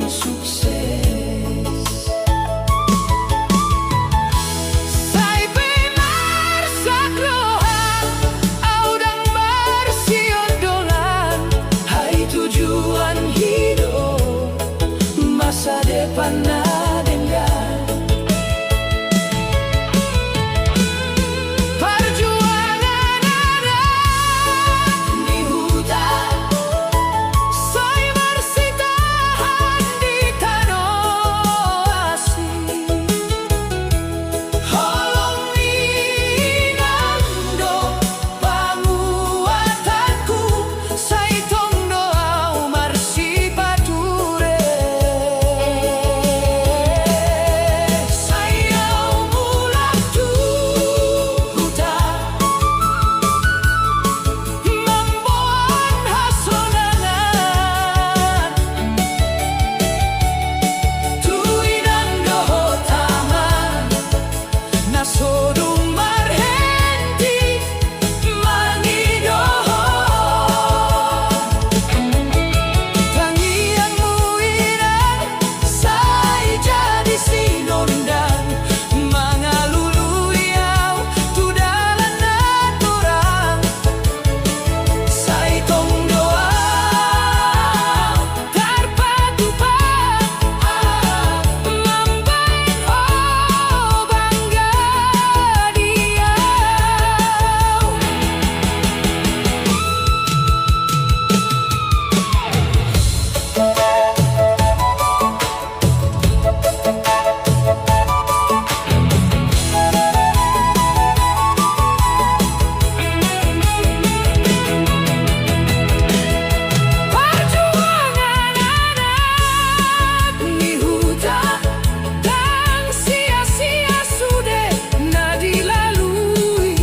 B: sukses. Saya pemarsak lohan, audang marsion dolan. Hai tujuan hidup, masa depan nadenggan. Perjuangan anak di hutan, saya bersih tahan di tanah asing. Holong minando panguatanku, saya tong doa marsi pature. Saya mulak tu hutan, membuat hasonangan. Tuidan doho taman, nasodung marhenti manidoho. Tangian muiran, saya jadi sinondang. Mangaluluyau, tu dalan naturang. Saya tong doa, terpatupat, membaik oh bangga dia. Perjuangan anak di hutan, dan sia-sia sudah na dilalui.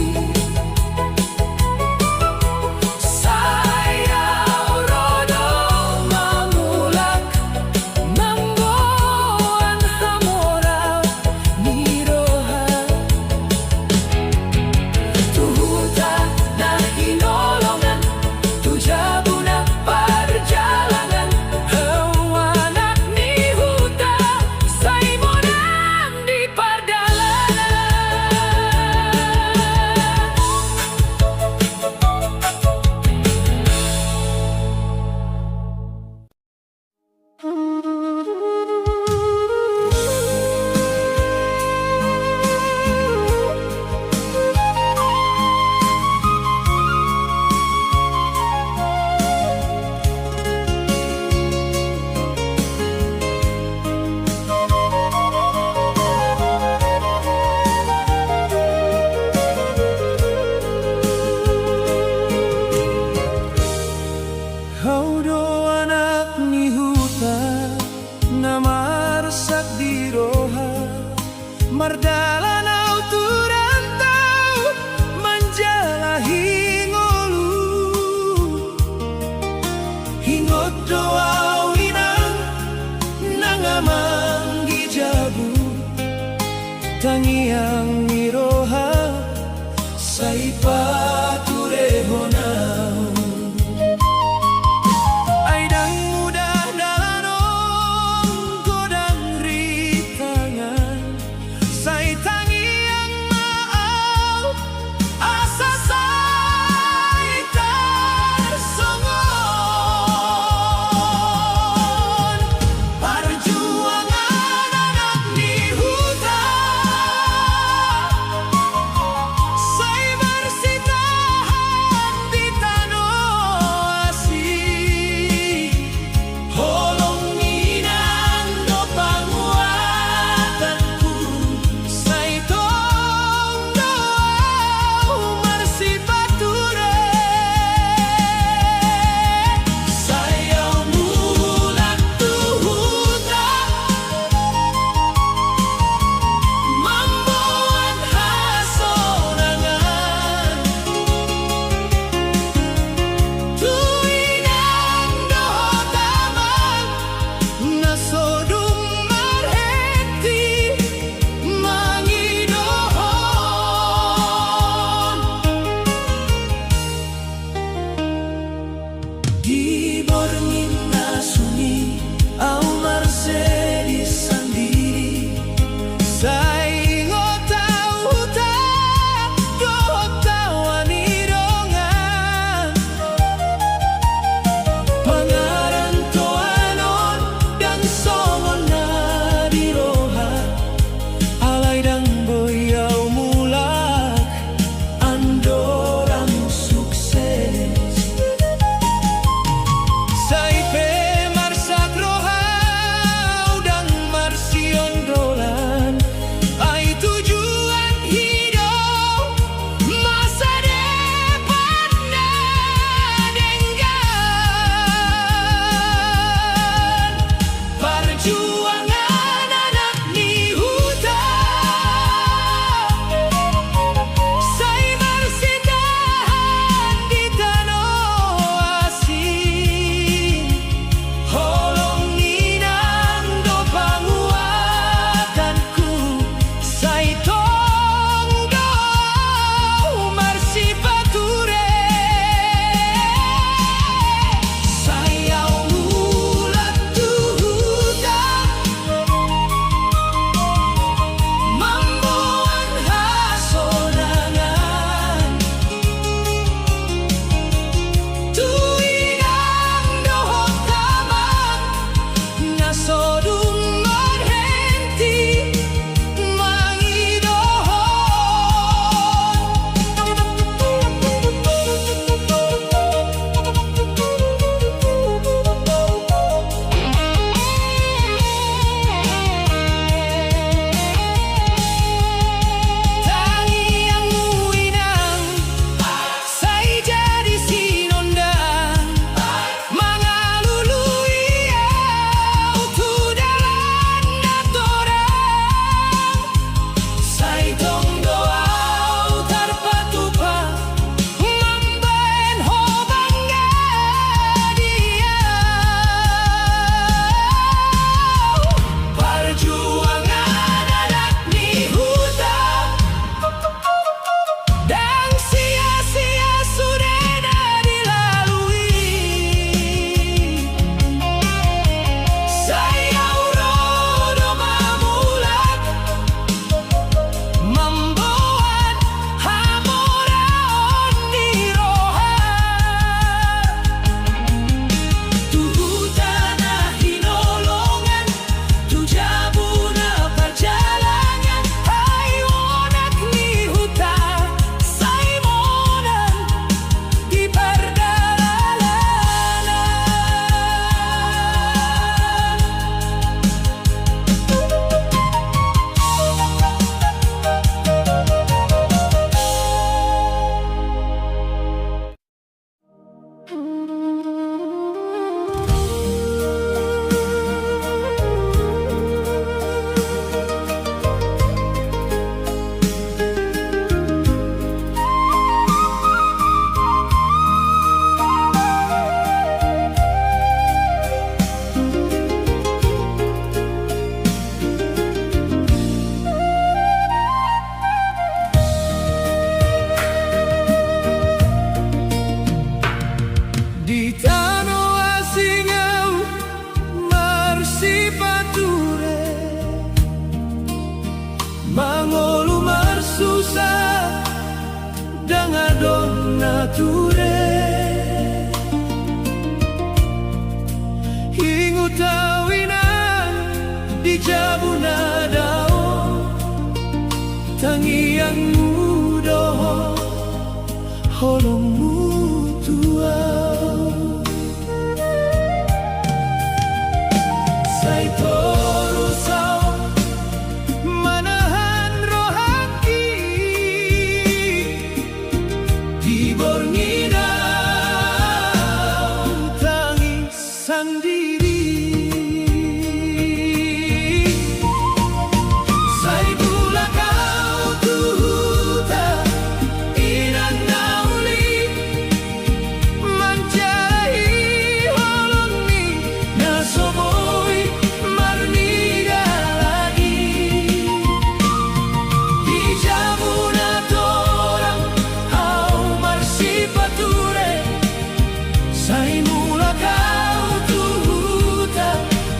B: Saya rodo mamulak, membuat moral niroha. Tu hutan na hinolongan, tu jabuna perjalanan. Anak ni hutan, saya monang di perdalanan. Kau do anak ni hutan, na marsak di roha. Mardalan au turantau, menjala hingolu. Hingot doa winang, nangamang gijabu. Tangiang ni roha, say paturehonau. Ay dang mudah dalanong godang ritangan. Say tangiang maaw, asa say tarsongon. Perjuangan anak di hutan,
C: nature Hingu tawina di jabuna dao Tangiang mudo holong mutua Say torusao manahan rohaki di borngina tangis sendiri Say bula kau tuhuta inan nauli manjai holoni nasoboy marnida lagi di jamuna torang au marsipature Say mula kau tuhuta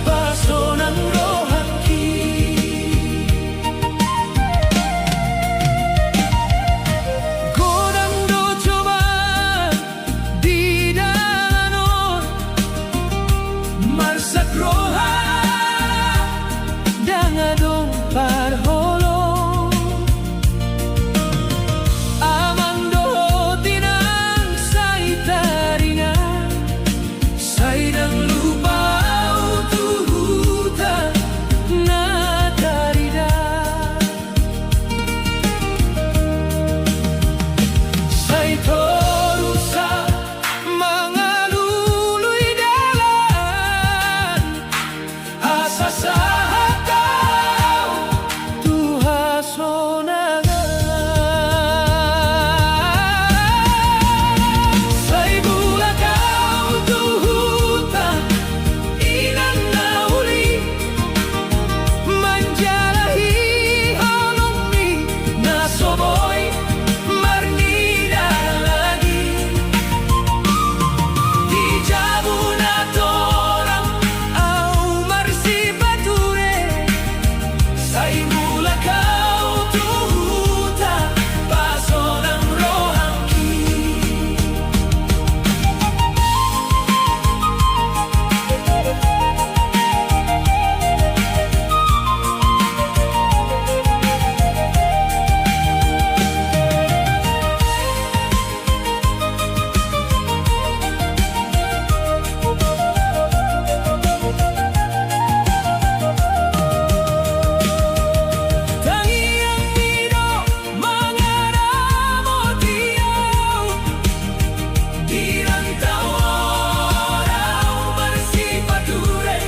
C: pasonan rohaki Godam do coba di dalanon marsak roha dangadong parholong Amando tinang say taringan Say nang lupaw tuhuta na tarida Say torusa mga luluy dalan Asa sa hataw tuhasonangan Say bula kau tuhuta inan nauli manjalahi holongmi nasoboy marnida lagi di jabuna torang au marsipature Say mula kau tuhuta pasonang rohangki Tangiang nido mangaramo diyaw di rantau orau marsipature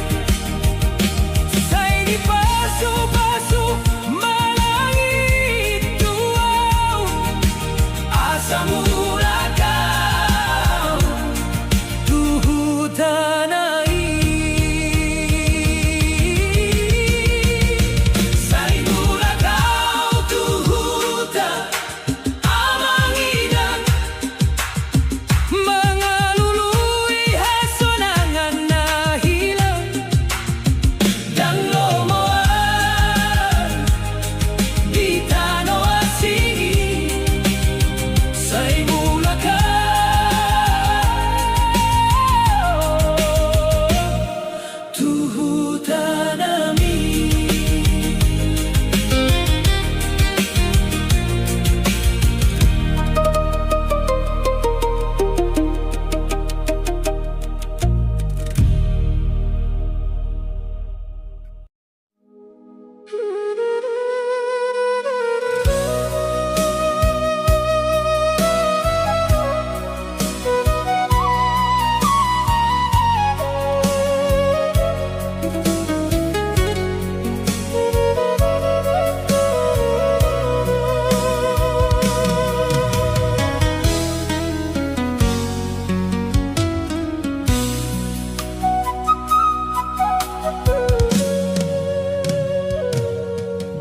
C: Say di pasu-pasu malangit tuaw asa mula kau tuhutanai Say mula kau tuhuta amangidan mga luluy hasonangan na hilang dan lomoan di tano asingi Say mula kau tuhutanami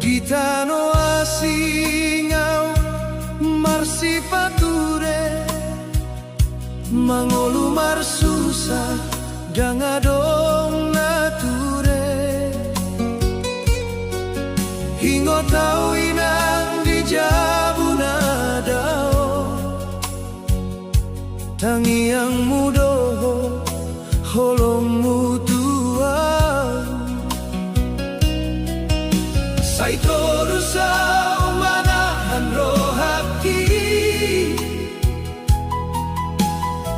C: Di tano asingau marsipature mangolu marsusa dangadong nature Hingo tau inang di jabuna dao Tangiangmu doho holongmu tua Saitoru sao manahan rohaki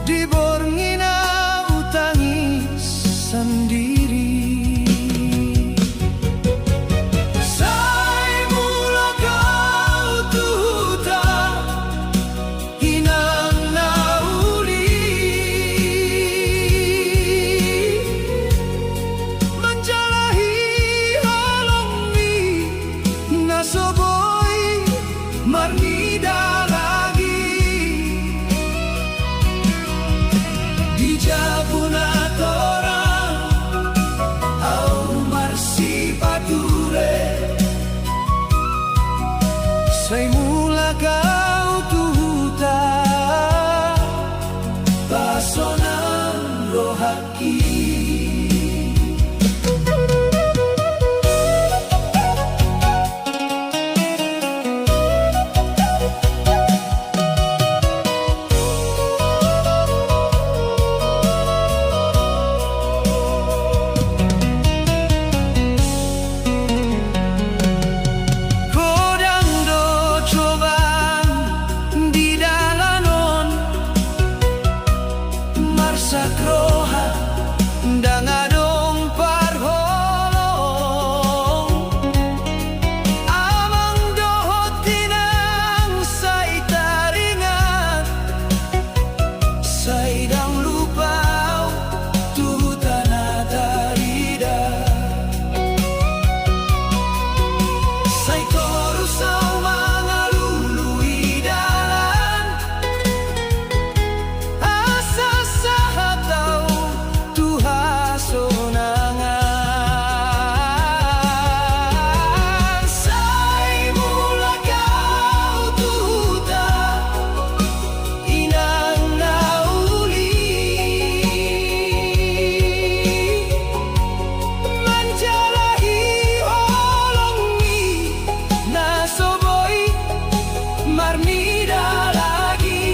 C: Diborngina utangi sendiri Sai mula kau tuta Hinang nauli Menjalahi halongmi Nasoboi marnida lagi Dijabuna torang Au marsi pature Sai mula kau tuta Pasonan rohaki Kodang do cobaan di dalanon Marsak roha dangadong parholong Amang dohot tinang say taringat Saydang lupau tuhutan atarida Say toru sao mga lului dalan Asa sa hataw tuha sonangan Say mula kau tuhuta Inang nauli Menjalahi holongmi Nasoboi marnida lagi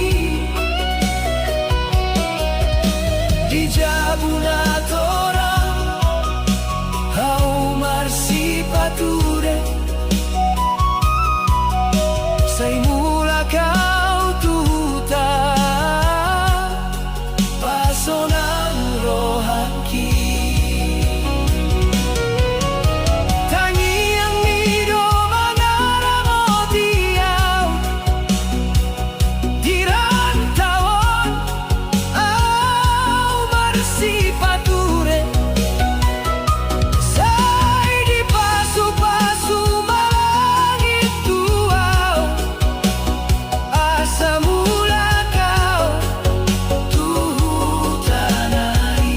C: Dijabuna torang Hau marsi pature Sai mula kau tuta Pasonan rohaki Tangiang nido manaramotiau Dirantawon Au marsi pature Sai di pasu-pasu malangit tuau Asa mula kau tuhutanai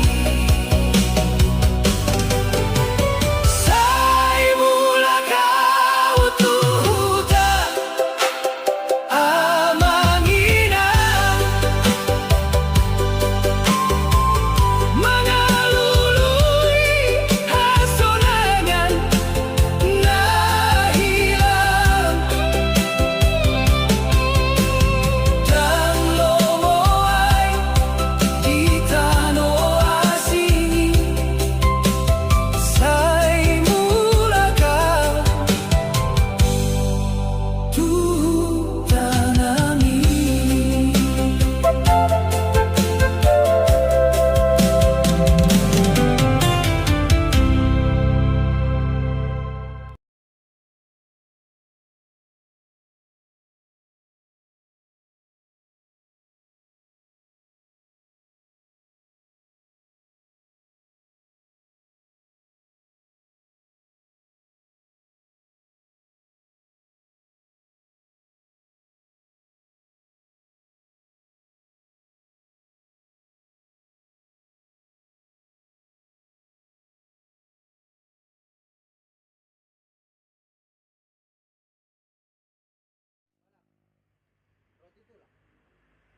C: Sai mula kau tuhuta Amanginang Mangalului hasonangan Nahilang Dan lomoay di tano asini Sai mula kau tuhutanami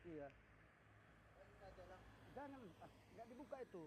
A: Iya. Jangan, nggak dibuka itu.